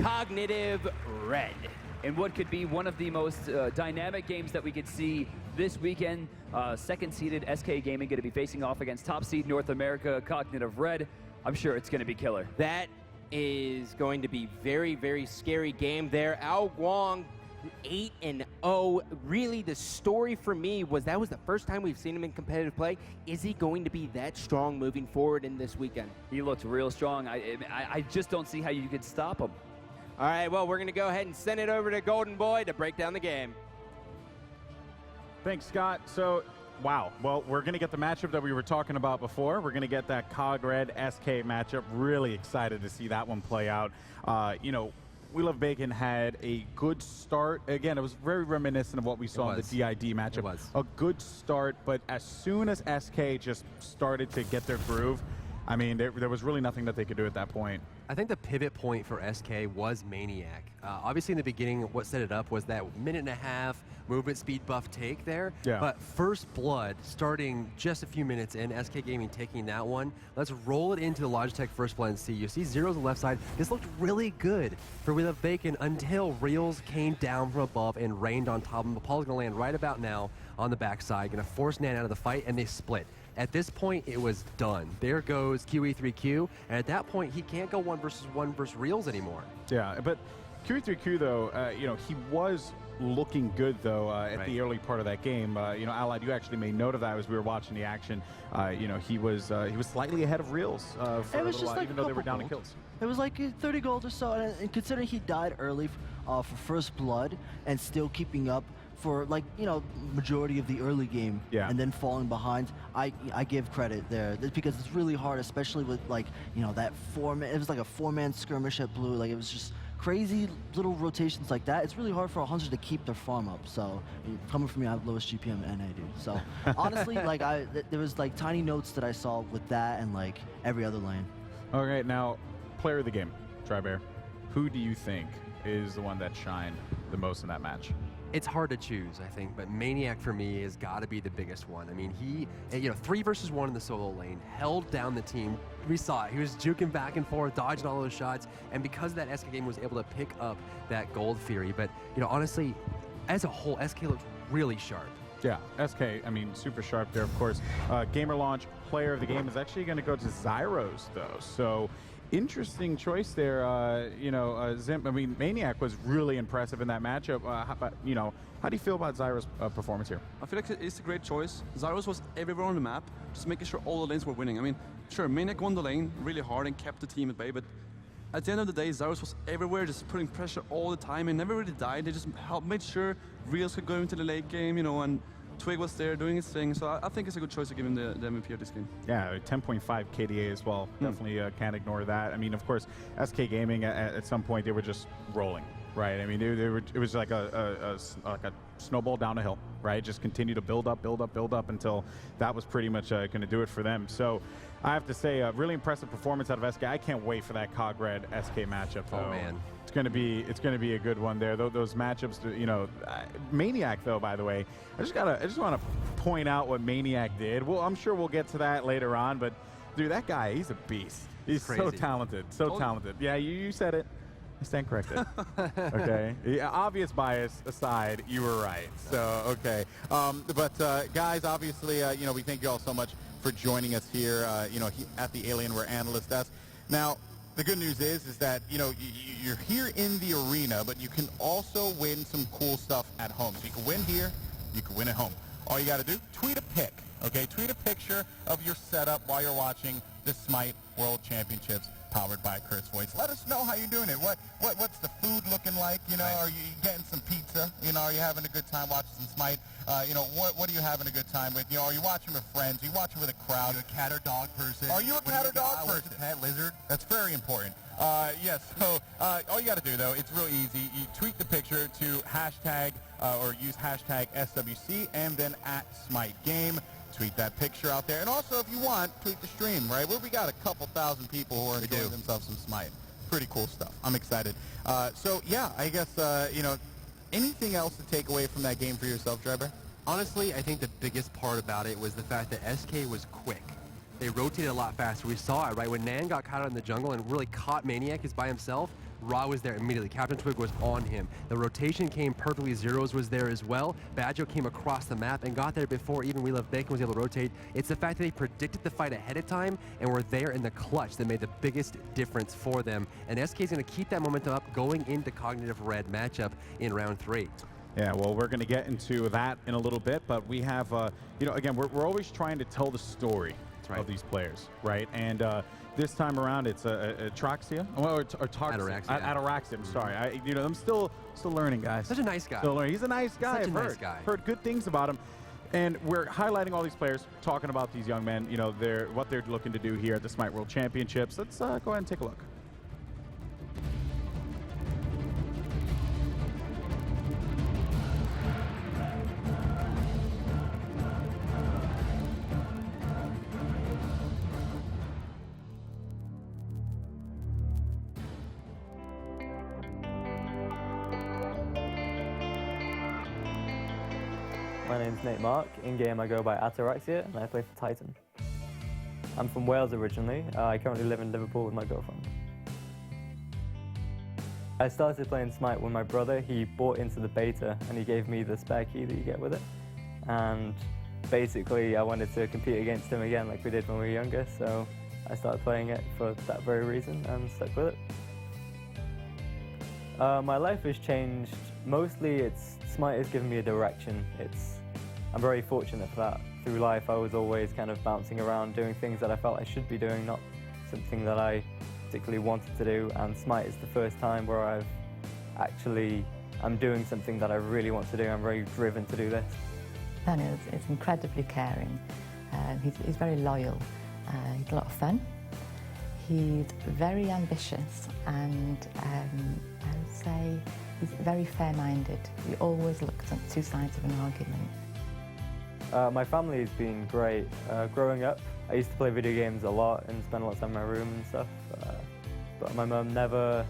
Cognitive Red. In what could be one of the most dynamic games that we could see this weekend. Second-seeded SK Gaming going to be facing off against top-seed North America Cognitive Red. I'm sure it's going to be killer. That is going to be very, very scary game there. Ao Guang 8-0. Really, the story for me was that was the first time we've seen him in competitive play. Is he going to be that strong moving forward in this weekend? He looked real strong. I just don't see how you could stop him. All right, well, we're going to go ahead and send it over to Golden Boy to break down the game. Thanks, Scott. So, wow. Well, we're going to get the matchup that we were talking about before. We're going to get that Cog Red SK matchup. Really excited to see that one play out. You know, We Love Bacon had a good start. Again, it was very reminiscent of what we saw in the DID matchup. It was. A good start, but as soon as SK just started to get their groove, I mean, there was really nothing that they could do at that point. I think the pivot point for SK was Maniac. Obviously, in the beginning, what set it up was that minute and a half movement speed buff take there. Yeah. But First Blood, starting just a few minutes in, SK Gaming taking that one. Let's roll it into the Logitech First Blood and see. You see Zeros on the left side. This looked really good for We Love Bacon until Reels came down from above and rained on top of him. Apollo's going to land right about now on the backside, going to force Nan out of the fight, and they split. At this point, it was done. There goes QE3Q, and at that point, he can't go 1v1 versus Reels anymore. Yeah, but QE3Q, though, you know, he was looking good, though, at the early part of that game. You know, Allied, you actually made note of that as we were watching the action. You know, he was slightly ahead of Reels for a little while, even though they were down in kills. It was like 30 gold or so, and considering he died early for First Blood and still keeping up for, like, you know, majority of the early game, and then falling behind, I give credit there because it's really hard, especially with, like, you know, that it was like a 4-man skirmish at blue. Like, it was just crazy little rotations like that. It's really hard for a Hunter to keep their farm up. So coming from me, I have lowest GPM NA, dude. So honestly, like, there was like tiny notes that I saw with that and like every other lane. All right, now player of the game, Drybear. Who do you think is the one that shined the most in that match? It's hard to choose, I think, but Maniac for me has got to be the biggest one. I mean, he, you know, 3 versus 1 in the solo lane, held down the team. We saw it. He was juking back and forth, dodging all those shots, and because of that, SK Game was able to pick up that gold Fury. But, you know, honestly, as a whole, SK looked really sharp. Yeah, SK, I mean, super sharp there, of course. Gamer Launch player of the game is actually going to go to Zyros, though. So interesting choice there. You know, Zimp, I mean, Maniac was really impressive in that matchup. You know, how do you feel about Zyros' performance here? I feel like it's a great choice. Zyros was everywhere on the map, just making sure all the lanes were winning. I mean, sure, Maniac won the lane really hard and kept the team at bay, but at the end of the day, Zyros was everywhere, just putting pressure all the time and never really died. They just made sure Reels could go into the late game, you know, and Twig was there doing his thing, so I think it's a good choice to give him the MVP of this game. Yeah, 10.5 KDA as well. Definitely can't ignore that. I mean, of course, SK Gaming at some point they were just rolling, right? I mean, it was like a snowball down a hill, right? Just continue to build up until that was pretty much going to do it for them. So I have to say, a really impressive performance out of SK. I can't wait for that Cog Red SK matchup, though. Oh man. It's gonna be a good one there. Those matchups, you know, Maniac though. By the way, I just want to point out what Maniac did. Well, I'm sure we'll get to that later on, but dude, that guy, he's a beast. He's so talented, so talented. Yeah, you said it. I stand corrected. Okay. Yeah, obvious bias aside, you were right. So okay. But guys, obviously, you know, we thank you all so much for joining us here. You know, at the Alienware Analyst Desk. Now, the good news is that, you know, you're here in the arena, but you can also win some cool stuff at home. So you can win here, you can win at home. All you got to do, tweet a pic, okay? Tweet a picture of your setup while you're watching the Smite World Championships powered by Kurt's Voice. Let us know how you're doing it. What's the food looking like? You know, are you getting some pizza? You know, are you having a good time watching some Smite? You know, what are you having a good time with? You know, are you watching with friends? Are you watching with a crowd? Are you a cat or dog person? Are you a cat or dog person? Pet, lizard? That's very important. Yes, so all you got to do, though, it's real easy. You tweet the picture to hashtag or use hashtag SWC and then @SmiteGame. Tweet that picture out there. And also, if you want, tweet the stream, right? We got a couple thousand people who are enjoying themselves some Smite. Pretty cool stuff. I'm excited. So, yeah, I guess, you know, anything else to take away from that game for yourself, Drybear? Honestly, I think the biggest part about it was the fact that SK was quick. They rotated a lot faster. We saw it, right? When Nan got caught out in the jungle and really caught Maniac is by himself, Ra was there immediately. Captain Twig was on him. The rotation came perfectly. Zeros was there as well. Badjo came across the map and got there before even We Love Bacon was able to rotate. It's the fact that they predicted the fight ahead of time and were there in the clutch that made the biggest difference for them. And SK is going to keep that momentum up going into Cognitive Red matchup in round 3. Yeah, well, we're going to get into that in a little bit, but we have, you know, again, we're always trying to tell the story of these players, right? And this time around, it's Atraxia, or Ataraxia. I'm sorry. You know, I'm still learning, guys. Such a nice guy. Still learning. He's a nice guy. Such a nice guy. Heard good things about him. And we're highlighting all these players, talking about these young men, you know, what they're looking to do here at the Smite World Championships. Let's go ahead and take a look. my name's Nate Mark. In-game I go by Ataraxia and I play for Titan. I'm from Wales originally. I currently live in Liverpool with my girlfriend. I started playing Smite with my brother. He bought into the beta and he gave me the spare key that you get with it. And basically I wanted to compete against him again like we did when we were younger, so I started playing it for that very reason and stuck with it. My life has changed. Mostly Smite has given me a direction. I'm very fortunate for that. Through life I was always kind of bouncing around doing things that I felt I should be doing, not something that I particularly wanted to do, and Smite is the first time where I'm doing something that I really want to do. I'm very driven to do this. Daniel is incredibly caring. He's very loyal. He's a lot of fun. He's very ambitious, and I would say he's very fair-minded. He always looks at two sides of an argument. My family has been great. Growing up, I used to play video games a lot and spend a lot of time in my room and stuff. But my mum never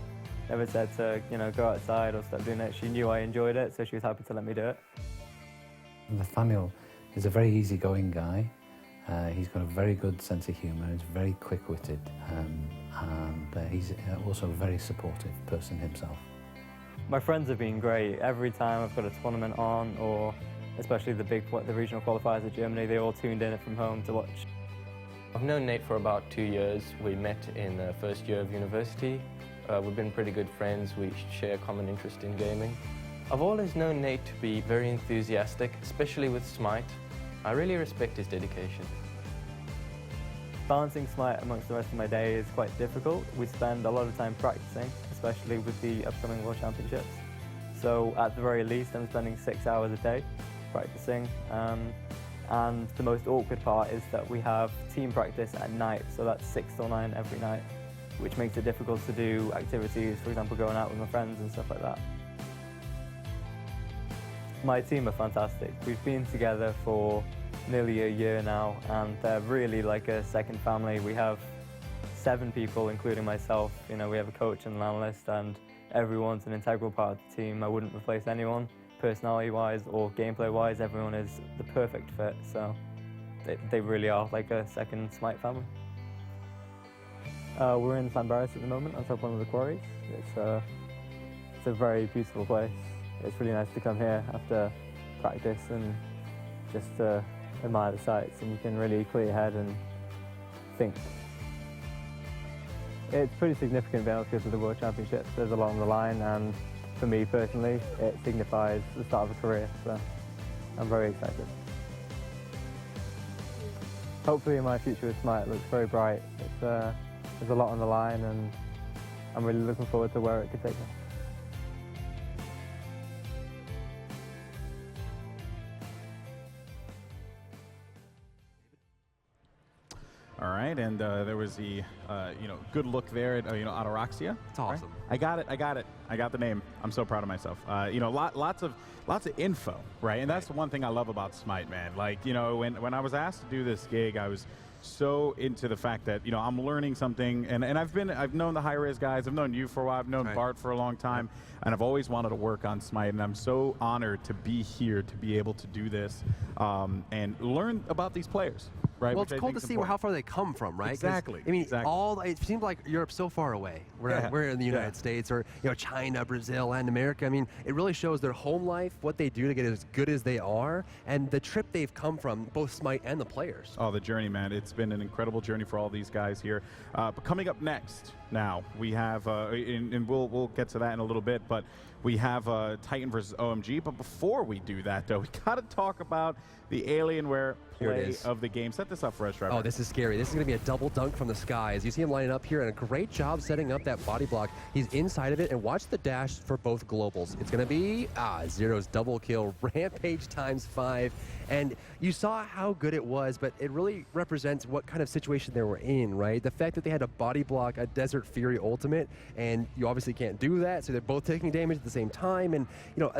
said to go outside or stop doing it. She knew I enjoyed it, so she was happy to let me do it. Nathaniel is a very easygoing guy. He's got a very good sense of humour. He's very quick-witted, and he's also a very supportive person himself. My friends have been great. Every time I've got a tournament on, or especially the regional qualifiers of Germany, they all tuned in from home to watch. I've known Nate for about 2 years. We met in the first year of university. We've been pretty good friends. We share a common interest in gaming. I've always known Nate to be very enthusiastic, especially with Smite. I really respect his dedication. Balancing Smite amongst the rest of my day is quite difficult. We spend a lot of time practicing, especially with the upcoming World Championships. So at the very least, I'm spending 6 hours a day practicing. And the most awkward part is that we have team practice at night, so that's 6 till 9 every night, which makes it difficult to do activities, for example, going out with my friends and stuff like that. My team are fantastic. We've been together for nearly a year now, and they're really like a second family. We have 7 people, including myself. We have a coach and an analyst, and everyone's an integral part of the team. I wouldn't replace anyone, personality-wise or gameplay-wise. Everyone is the perfect fit, so they really are like a second Smite family. We're in Llanberis at the moment, on top of one of the quarries. It's a very beautiful place. It's really nice to come here after practice and just admire the sights, and you can really clear your head and think. It's pretty significant being able to go to the World Championships. There's a lot on the line, and for me personally, it signifies the start of a career, so I'm very excited. Hopefully my future with Smite looks very bright. There's a lot on the line, and I'm really looking forward to where it could take me. All right, and there was the good look there at Ataraxia. It's awesome. Right? I got the name. I'm so proud of myself. Lots of info, right? And that's the one thing I love about Smite, man. Like, when I was asked to do this gig, I was so into the fact that I'm learning something, and I've known the hi-rez guys. I've known you for a while. I've known Bart for a long time, and I've always wanted to work on Smite, and I'm so honored to be here to be able to do this and learn about these players. Right, well, it's cool to see how far they come from, right? Exactly. I mean, it seems like Europe's so far away. We're in the United States, or China, Brazil, and America. I mean, it really shows their home life, what they do to get as good as they are, and the trip they've come from, both Smite and the players. Oh, the journey, man! It's been an incredible journey for all these guys here. But coming up next, now we have, and we'll get to that in a little bit, but we have Titan versus OMG. But before we do that, though, we got to talk about the Alienware play of the game. Set this up for us, Trevor. Oh, this is scary. This is going to be a double dunk from the sky. As you see him lining up here, and a great job setting up that body block. He's inside of it, and watch the dash for both globals. It's going to be Zero's double kill, Rampage ×5. And you saw how good it was, but it really represents what kind of situation they were in, right? The fact that they had to body block a Desert Fury ultimate, and you obviously can't do that, so they're both taking damage at the same time. And,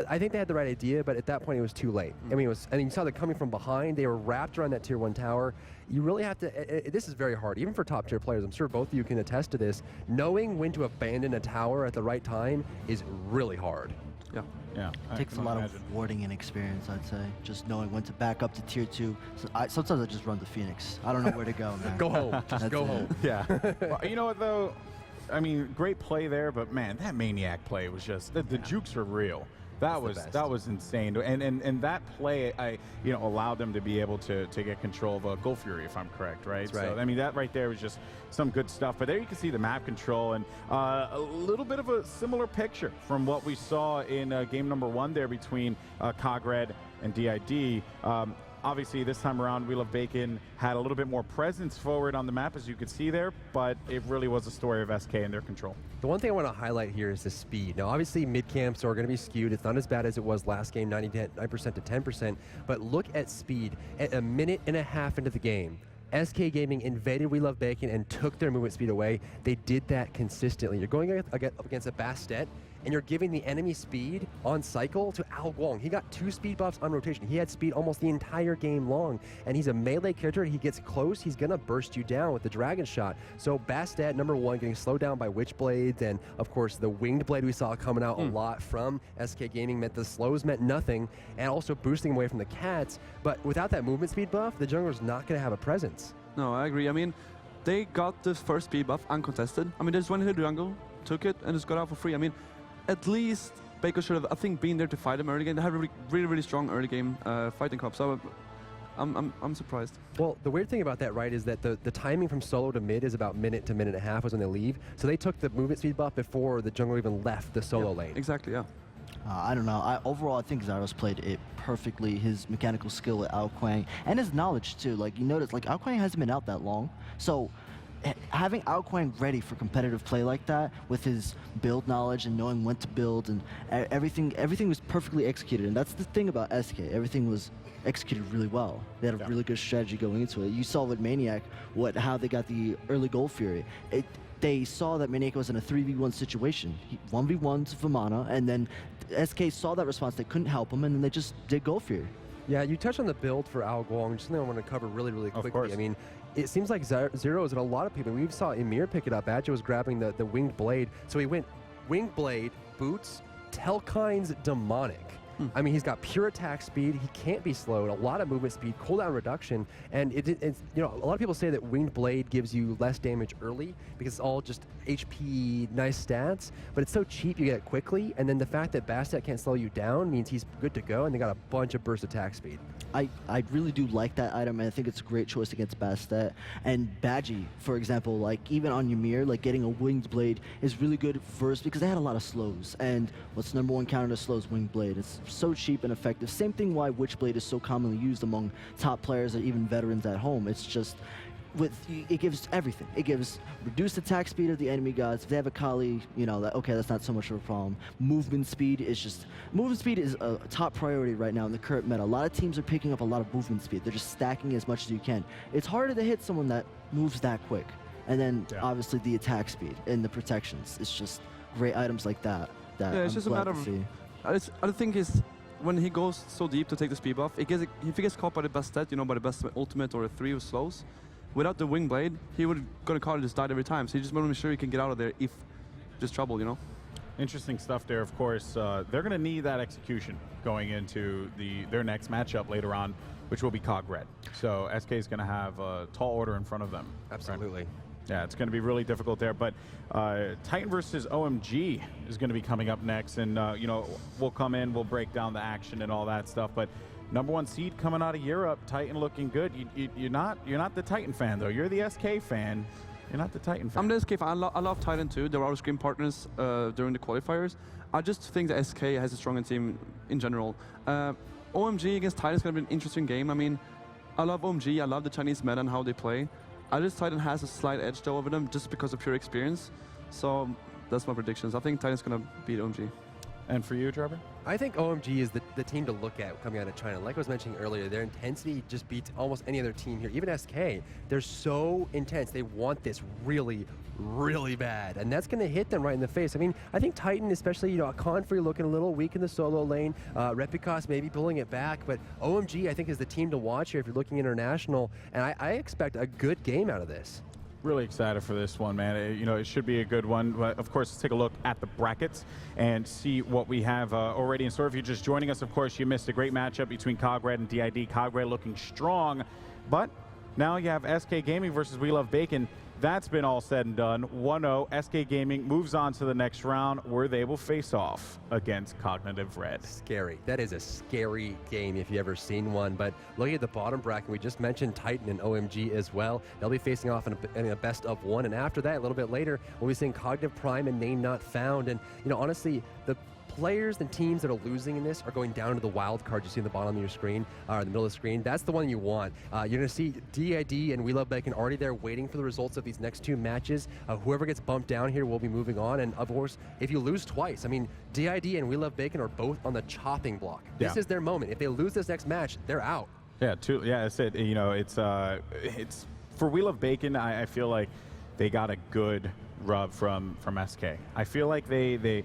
I think they had the right idea, but at that point it was too late. I mean, you saw them coming from behind. They were wrapped around that Tier 1 tower. You really have to, this is very hard, even for top tier players. I'm sure both of you can attest to this. Knowing when to abandon a tower at the right time is really hard. Yeah. Yeah. It takes a lot of warding and experience, I'd say. Just knowing when to back up to tier 2. So sometimes I just run to Phoenix. I don't know where to go, man. Go home. Just go home. Yeah. Well, you know what, though? I mean, great play there, but man, that Maniac play was just, the jukes were real. That was insane, and that play allowed them to be able to get control of Gold Fury, if I'm correct, right? That's right. So I mean that right there was just some good stuff. But there you can see the map control and a little bit of a similar picture from what we saw in game number 1 there between Cogred and DID. Obviously, this time around, We Love Bacon had a little bit more presence forward on the map, as you could see there, but it really was a story of SK and their control. The one thing I want to highlight here is the speed. Now, obviously, mid-camps are going to be skewed. It's not as bad as it was last game, 99% to 10%, but look at speed. At a minute and a half into the game, SK Gaming invaded We Love Bacon and took their movement speed away. They did that consistently. You're going up against a Bastet, and you're giving the enemy speed on cycle to Al Guang. He got 2 speed buffs on rotation. He had speed almost the entire game long, and he's a melee character. He gets close, he's gonna burst you down with the Dragon Shot. So Bastet, number 1, getting slowed down by Witchblades, and of course the Winged Blade we saw coming out a lot from SK Gaming meant the slows meant nothing, and also boosting away from the Cats. But without that movement speed buff, the jungler's not gonna have a presence. No, I agree. I mean, they got the first speed buff uncontested. I mean, they just went into the jungle, took it, and just got out for free. I mean, at least Baker should have, I think, been there to fight him early game. They had a really strong early game fighting comp, so I'm surprised. Well, the weird thing about that, right, is that the timing from solo to mid is about minute to minute and a half was when they leave. So they took the movement speed buff before the jungle even left the solo lane. Exactly, yeah. I don't know. Overall, I think Zyros played it perfectly. His mechanical skill with Ao Kuang and his knowledge too. Like you notice, like Ao Kuang hasn't been out that long, so having Ao Kuang ready for competitive play like that with his build knowledge and knowing when to build and everything was perfectly executed. And that's the thing about SK. Everything was executed really well. They had a really good strategy going into it. You saw with Maniac how they got the early Gold Fury. They saw that Maniac was in a 3v1 situation. He 1v1 to Vamana, and then SK saw that response. They couldn't help him, and then they just did Gold Fury. Yeah, you touched on the build for Al Guang. Just something I want to cover really quickly. Of course. I mean, it seems like Zeros and a lot of people, we saw Emir pick it up. Adjo was grabbing the Winged Blade. So he went Winged Blade, Boots, Telkine's Demonic. I mean, he's got pure attack speed. He can't be slowed. A lot of movement speed, cooldown reduction, and it's a lot of people say that Winged Blade gives you less damage early because it's all just HP, nice stats. But it's so cheap, you get it quickly, and then the fact that Bastet can't slow you down means he's good to go, and they got a bunch of burst attack speed. I really do like that item, and I think it's a great choice against Bastet. And Badgie, for example, like even on Ymir, like getting a Winged Blade is really good first because they had a lot of slows. And what's number 1 counter to slows? Winged Blade. It's so cheap and effective. Same thing why Witchblade is so commonly used among top players or even veterans at home. It's just it gives everything. It gives reduced attack speed of the enemy gods. If they have a Kali, that's not so much of a problem. Movement speed is a top priority right now in the current meta. A lot of teams are picking up a lot of movement speed. They're just stacking as much as you can. It's harder to hit someone that moves that quick. And then obviously the attack speed and the protections. It's just great items like that. Yeah, it's just a matter of. I think is when he goes so deep to take the speed buff, if he gets caught by the best stat, by the best ultimate or a 3 with slows, without the Wing Blade, he would gonna call it just died every time. So he just want to make sure he can get out of there if just trouble, Interesting stuff there, of course. They're going to need that execution going into their next matchup later on, which will be Cog Red. So SK is going to have a tall order in front of them. Absolutely. Right? Yeah, it's going to be really difficult there. But Titan versus OMG is going to be coming up next. And, we'll come in, we'll break down the action and all that stuff. But number 1 seed coming out of Europe, Titan looking good. You're not the Titan fan, though. You're the SK fan. You're not the Titan fan. I'm the SK fan. I love Titan, too. They were our screen partners during the qualifiers. I just think that SK has a stronger team in general. OMG against Titan is going to be an interesting game. I mean, I love OMG. I love the Chinese meta and how they play. I just Titan has a slight edge, though, over them just because of pure experience. So that's my predictions. I think Titan's going to beat OMG. And for you, Trevor? I think OMG is the team to look at coming out of China. Like I was mentioning earlier, their intensity just beats almost any other team here. Even SK, they're so intense. They want this really, really bad. And that's going to hit them right in the face. I mean, I think Titan, especially, Confrey looking a little weak in the solo lane. Repicos maybe pulling it back. But OMG, I think, is the team to watch here if you're looking international. And I expect a good game out of this. Really excited for this one, man. It should be a good one. But of course, let's take a look at the brackets and see what we have already in store. If you're just joining us, of course, you missed a great matchup between CogRed and DID. CogRed looking strong, but now you have SK Gaming versus We Love Bacon. That's been all said and done. 1-0. SK Gaming moves on to the next round where they will face off against Cognitive Red. Scary. That is a scary game if you've ever seen one. But looking at the bottom bracket, we just mentioned Titan and OMG as well. They'll be facing off in a best of one. And after that, a little bit later, we'll be seeing Cognitive Prime and Name Not Found. And, honestly, the players and teams that are losing in this are going down to the wild card you see in the bottom of your screen, or in the middle of the screen. That's the one you want. You're going to see DID and We Love Bacon already there waiting for the results of these next two matches. Whoever gets bumped down here will be moving on. And of course, if you lose twice, I mean, DID and We Love Bacon are both on the chopping block. This is their moment. If they lose this next match, they're out. Yeah, that's it. It's for We Love Bacon. I feel like they got a good rub from SK. I feel like they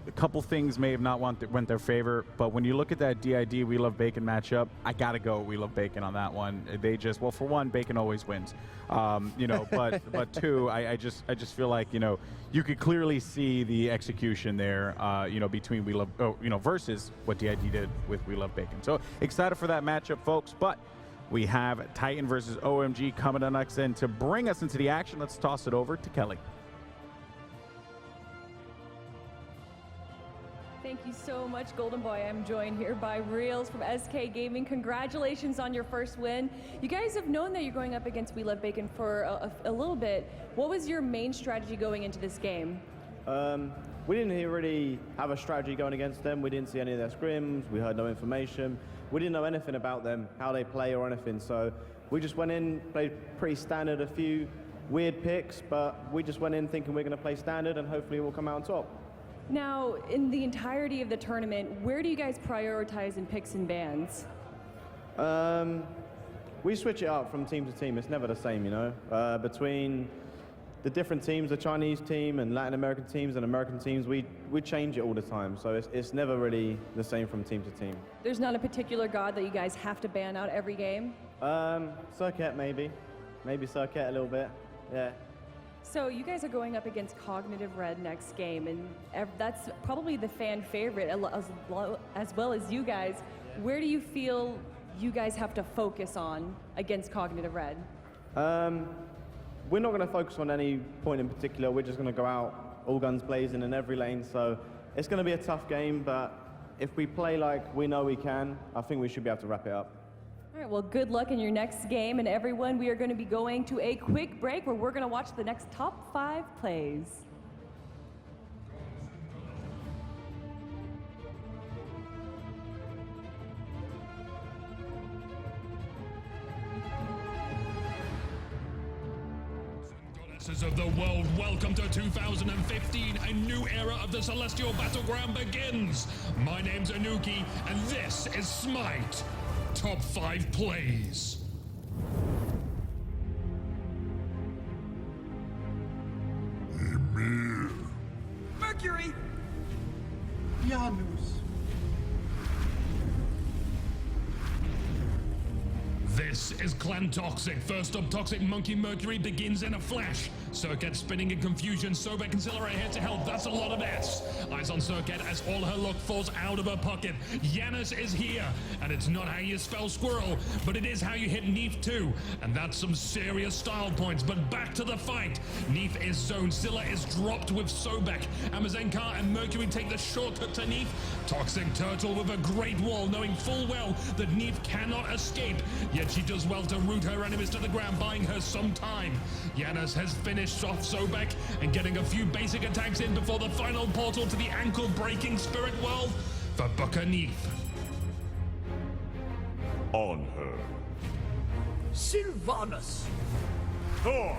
a couple things may have not went their favor, but when you look at that DID We Love Bacon matchup, I gotta go We Love Bacon on that one. They just, well, for one, Bacon always wins, but two, I just feel like you could clearly see the execution there, between We Love, versus what DID did with We Love Bacon. So excited for that matchup, folks. But we have Titan versus OMG coming up next, and to bring us into the action, let's toss it over to Kelly. Thank you so much, Golden Boy. I'm joined here by Reels from SK Gaming. Congratulations on your first win. You guys have known that you're going up against We Love Bacon for a little bit. What was your main strategy going into this game? We didn't really have a strategy going against them. We didn't see any of their scrims. We heard no information. We didn't know anything about them, how they play or anything. So we just went in, played pretty standard, a few weird picks, but we just went in thinking we're going to play standard and hopefully we'll come out on top. Now, in the entirety of the tournament, where do you guys prioritize in picks and bans? We switch it up from team to team. It's never the same, between the different teams, the Chinese team and Latin American teams and American teams, we change it all the time. So it's never really the same from team to team. There's not a particular god that you guys have to ban out every game? Circuit maybe Circuit a little bit, yeah. So you guys are going up against Cognitive Red next game, and that's probably the fan favorite as well as you guys. Yeah. Where do you feel you guys have to focus on against Cognitive Red? We're not going to focus on any point in particular. We're just going to go out all guns blazing in every lane. So it's going to be a tough game, but if we play like we know we can, I think we should be able to wrap it up. All right, well, good luck in your next game. And everyone, we are going to be going to a quick break where we're going to watch the next top 5 plays. Goddesses of the world, welcome to 2015. A new era of the Celestial Battleground begins. My name's Anuki, and this is Smite. Top 5 plays. Emir. Mercury. Janus. This is Clan Toxic. First up, Toxic Monkey Mercury begins in a flash. Circuit spinning in confusion. Sobek and Silla are here to help. That's a lot of S. Eyes on Circuit as all her luck falls out of her pocket. Janus is here. And it's not how you spell squirrel, but it is how you hit Neef too. And that's some serious style points. But back to the fight. Neef is zoned. Silla is dropped with Sobek. Amazenkar and Mercury take the shortcut to Neef. Toxic Turtle with a great wall, knowing full well that Neef cannot escape. Yet she does well to root her enemies to the ground, buying her some time. Janus has finished off Sobek and getting a few basic attacks in before the final portal to the ankle-breaking spirit world for Booker Neef. On her. Sylvanas. Thor.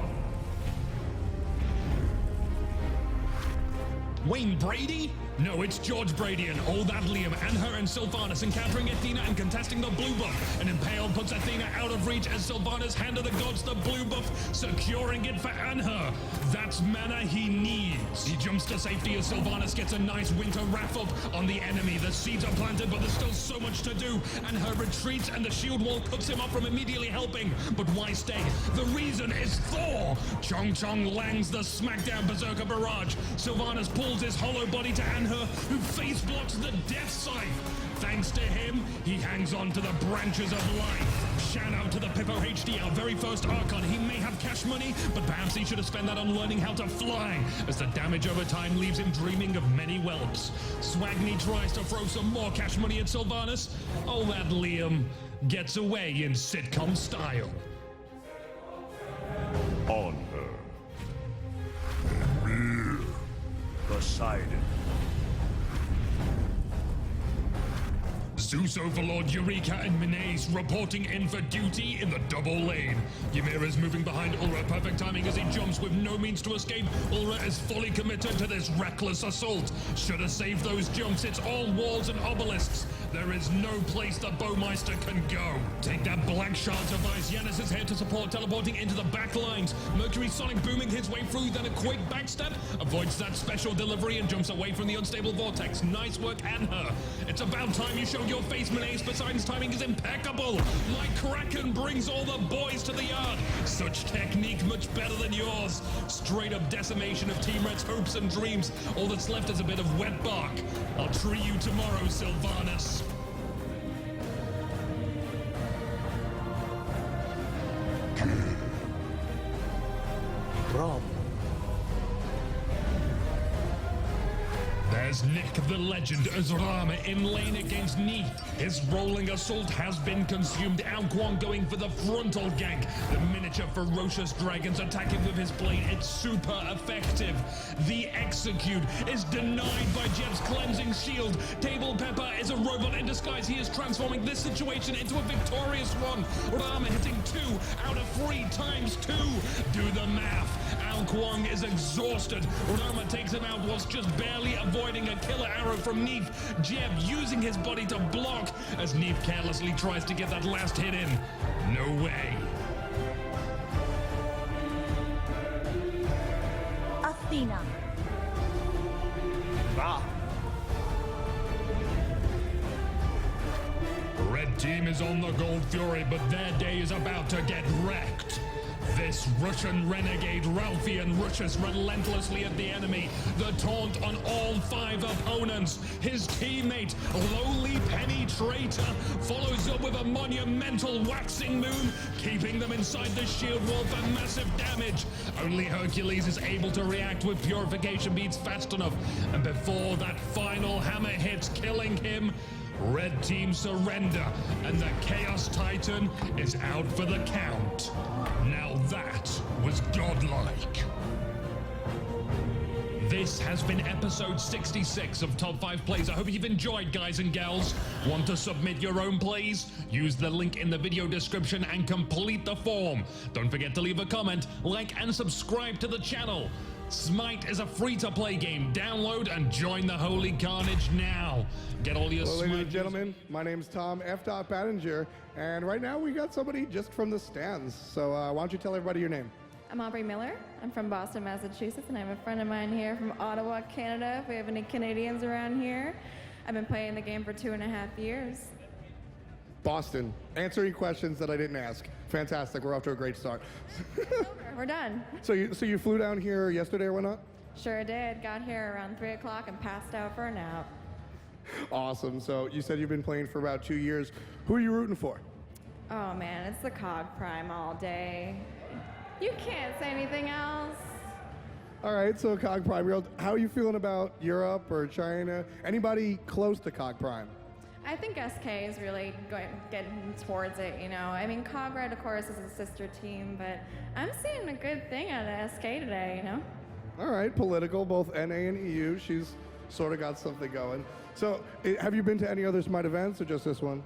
Wayne Brady? No, it's George Brady and all that Liam and her and Sylvanas encountering Athena and contesting the blue buff. And Impale puts Athena out of reach as Sylvanas handed the gods the blue buff, securing it for Anher. That's mana he needs. He jumps to safety as Sylvanas gets a nice winter wrap up on the enemy. The seeds are planted, but there's still so much to do. And her retreats and the shield wall cuts him off from immediately helping. But why stay? The reason is Thor. Chong Chong langs the smackdown berserker barrage. Sylvanas pulls his hollow body to Anher, who face blocks the death scythe. Thanks to him, he hangs on to the branches of life. Shout out to the Pippo HD, our very first Archon. He may have cash money, but perhaps he should have spent that on learning how to fly, as the damage over time leaves him dreaming of many whelps. Swagny tries to throw some more cash money at Sylvanas. Oh, that Liam gets away in sitcom style. On her. Ymir. Poseidon. Zeus Overlord, Eureka, and Minace reporting in for duty in the double lane. Ymir is moving behind Ulra, perfect timing as he jumps with no means to escape. Ulra is fully committed to this reckless assault. Should have saved those jumps, it's all walls and obelisks. There is no place the Bowmeister can go. Take that black shard device. Yanis is here to support, teleporting into the back lines. Mercury Sonic booming his way through, then a quick backstep. Avoids that special delivery and jumps away from the unstable vortex. Nice work, Anher. It's about time you showed your face, Minace. Poseidon's timing is impeccable. Like Kraken brings all the boys to the yard. Such technique, much better than yours. Straight up decimation of Team Red's hopes and dreams. All that's left is a bit of wet bark. I'll tree you tomorrow, Sylvanas. Rom. There's Nick the Legend as Rama in lane against Neith. His rolling assault has been consumed. Ao Kuang going for the frontal gank. The miniature ferocious dragons attacking with his blade. It's super effective. The execute is denied by Jeb's cleansing shield. Table Pepper is a robot in disguise. He is transforming this situation into a victorious one. Rama hitting 2 out of 3 times 2. Do the math. Ao Kuang is exhausted. Rama takes him out whilst just barely avoiding a killer arrow from Neith. Jeb using his body to block as Neith carelessly tries to get that last hit in. No way. Athena. Red team is on the Gold Fury, but their day is about to get wrecked. This Russian renegade Ralphian rushes relentlessly at the enemy. The taunt on all 5 opponents. His teammate, Lowly Penetrator, follows up with a monumental waxing moon, keeping them inside the shield wall for massive damage. Only Hercules is able to react with purification beads fast enough, and before that final hammer hits, killing him, Red team surrender, and the Chaos Titan is out for the count. Now that was godlike. This has been episode 66 of Top 5 Plays. I hope you've enjoyed, guys and gals. Want to submit your own plays? Use the link in the video description and complete the form. Don't forget to leave a comment, like, and subscribe to the channel. Smite is a free-to-play game. Download and join the holy carnage now. Get all your Hello, Smite. ladies and gentlemen. My name's Tom F. Battinger, and right now we got somebody just from the stands. So why don't you tell everybody your name? I'm Aubrey Miller. I'm from Boston, Massachusetts, and I have a friend of mine here from Ottawa, Canada. If we have any Canadians around here, I've been playing the game for 2.5 years. Boston. Answering questions that I didn't ask. Fantastic. We're off to a great start. We're done. So you flew down here yesterday or whatnot? Sure did. Got here around 3 o'clock and passed out for a nap. Awesome. So you said you've been playing for about 2 years. Who are you rooting for? Oh man, it's the Cog Prime all day. You can't say anything else. All right, so Cog Prime. How are you feeling about Europe or China? Anybody close to Cog Prime? I think SK is really getting towards it, you know. I mean, Cog Red, of course, is a sister team, but I'm seeing a good thing out of SK today, you know. All right, political, both NA and EU. She's sort of got something going. So have you been to any other Smite events or just this one?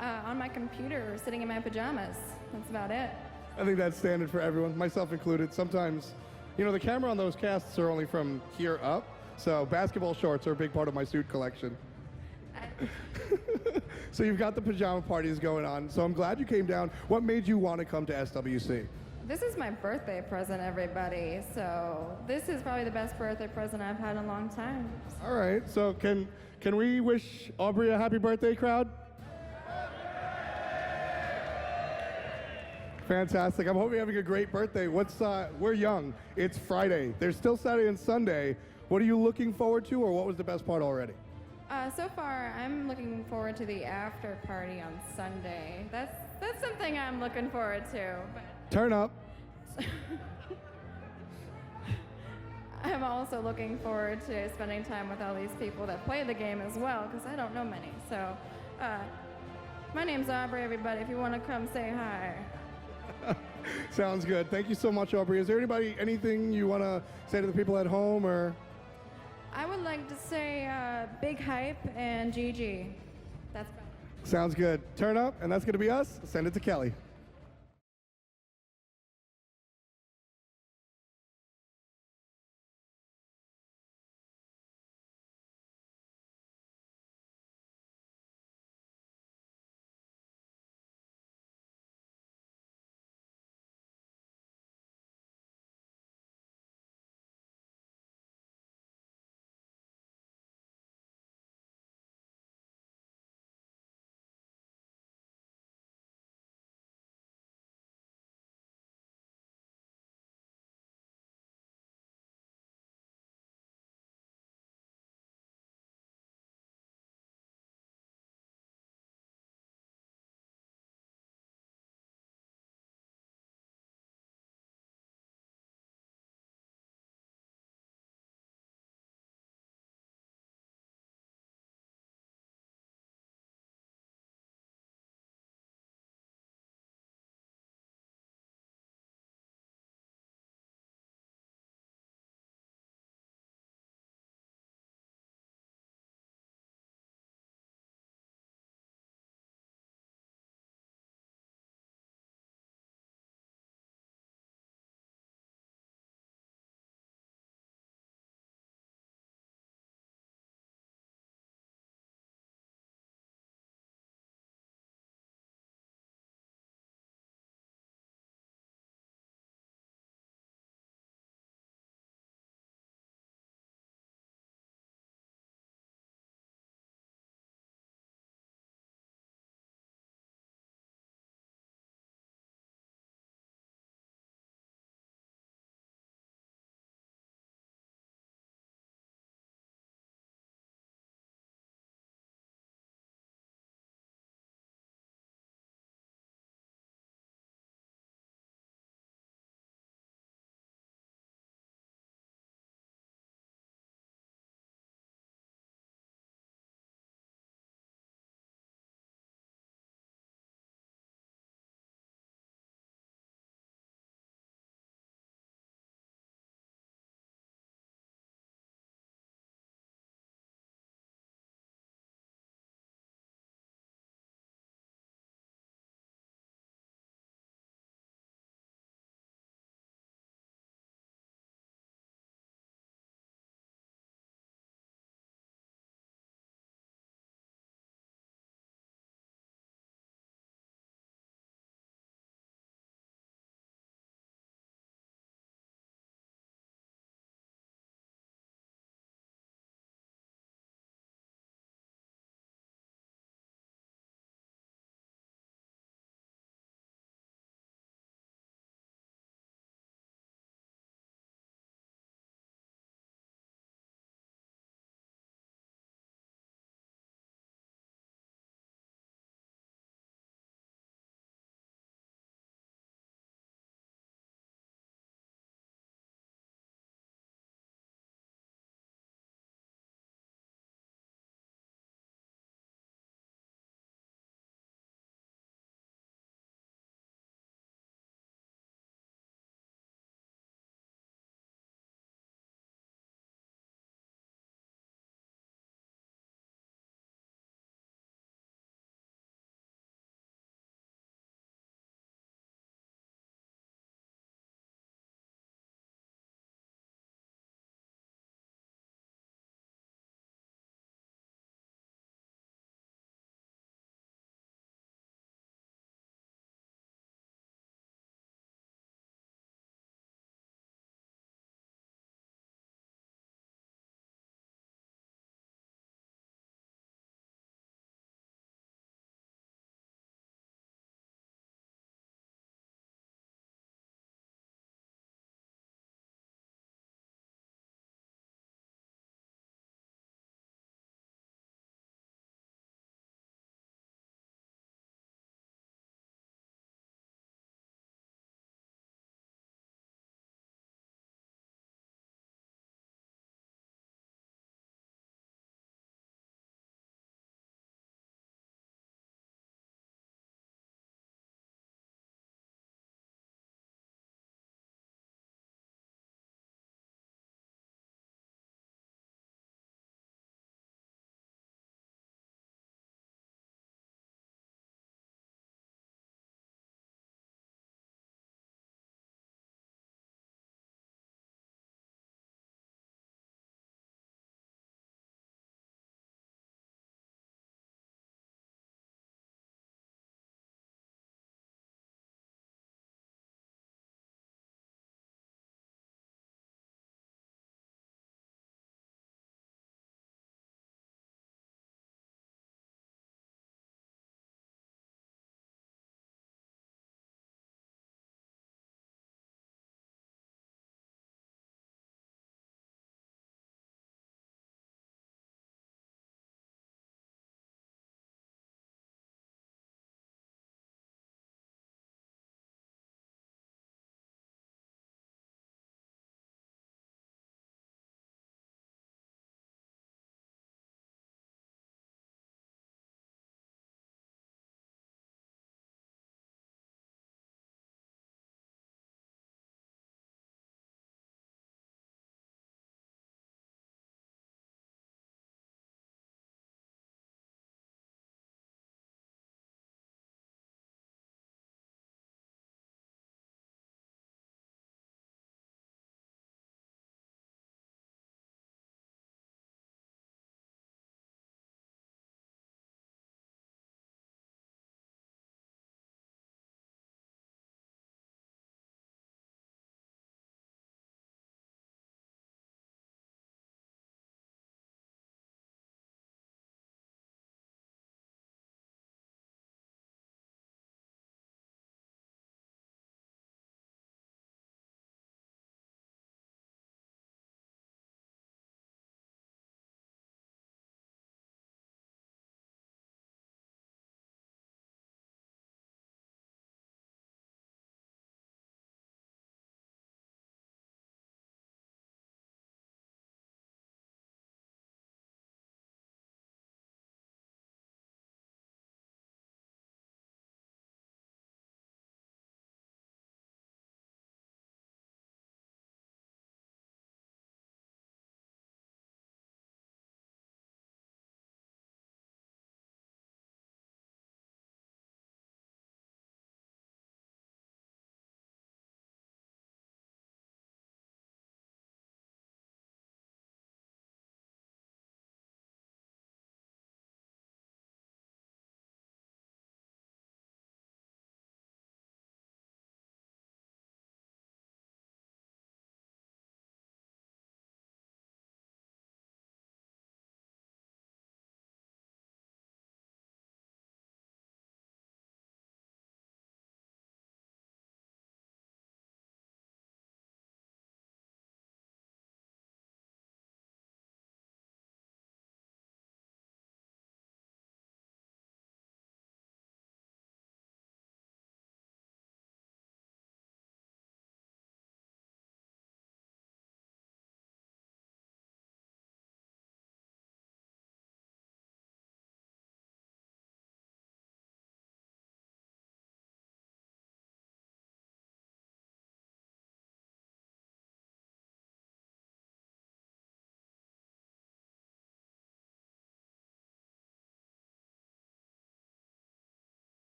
On my computer, sitting in my pajamas. That's about it. I think that's standard for everyone, myself included. Sometimes, you know, the camera on those casts are only from here up, so basketball shorts are a big part of my suit collection. So you've got the pajama parties going on, so I'm glad you came down. What made you want to come to SWC? This is my birthday present, everybody, so this is probably the best birthday present I've had in a long time. All right, so can we wish Aubrey a happy birthday, crowd? Fantastic. I'm hoping you're having a great birthday. We're young. It's Friday. There's still Saturday and Sunday. What are you looking forward to, or what was the best part already? So far, I'm looking forward to the after party on Sunday. That's something I'm looking forward to. But Turn up. I'm also looking forward to spending time with all these people that play the game as well, because I don't know many. So, my name's Aubrey, everybody, if you want to come say hi. Sounds good. Thank you so much, Aubrey. Is there anything you want to say to the people at home, or? I would like to say big hype and GG. That's about it. Sounds good. Turn up, and that's going to be us. Send it to Kelly.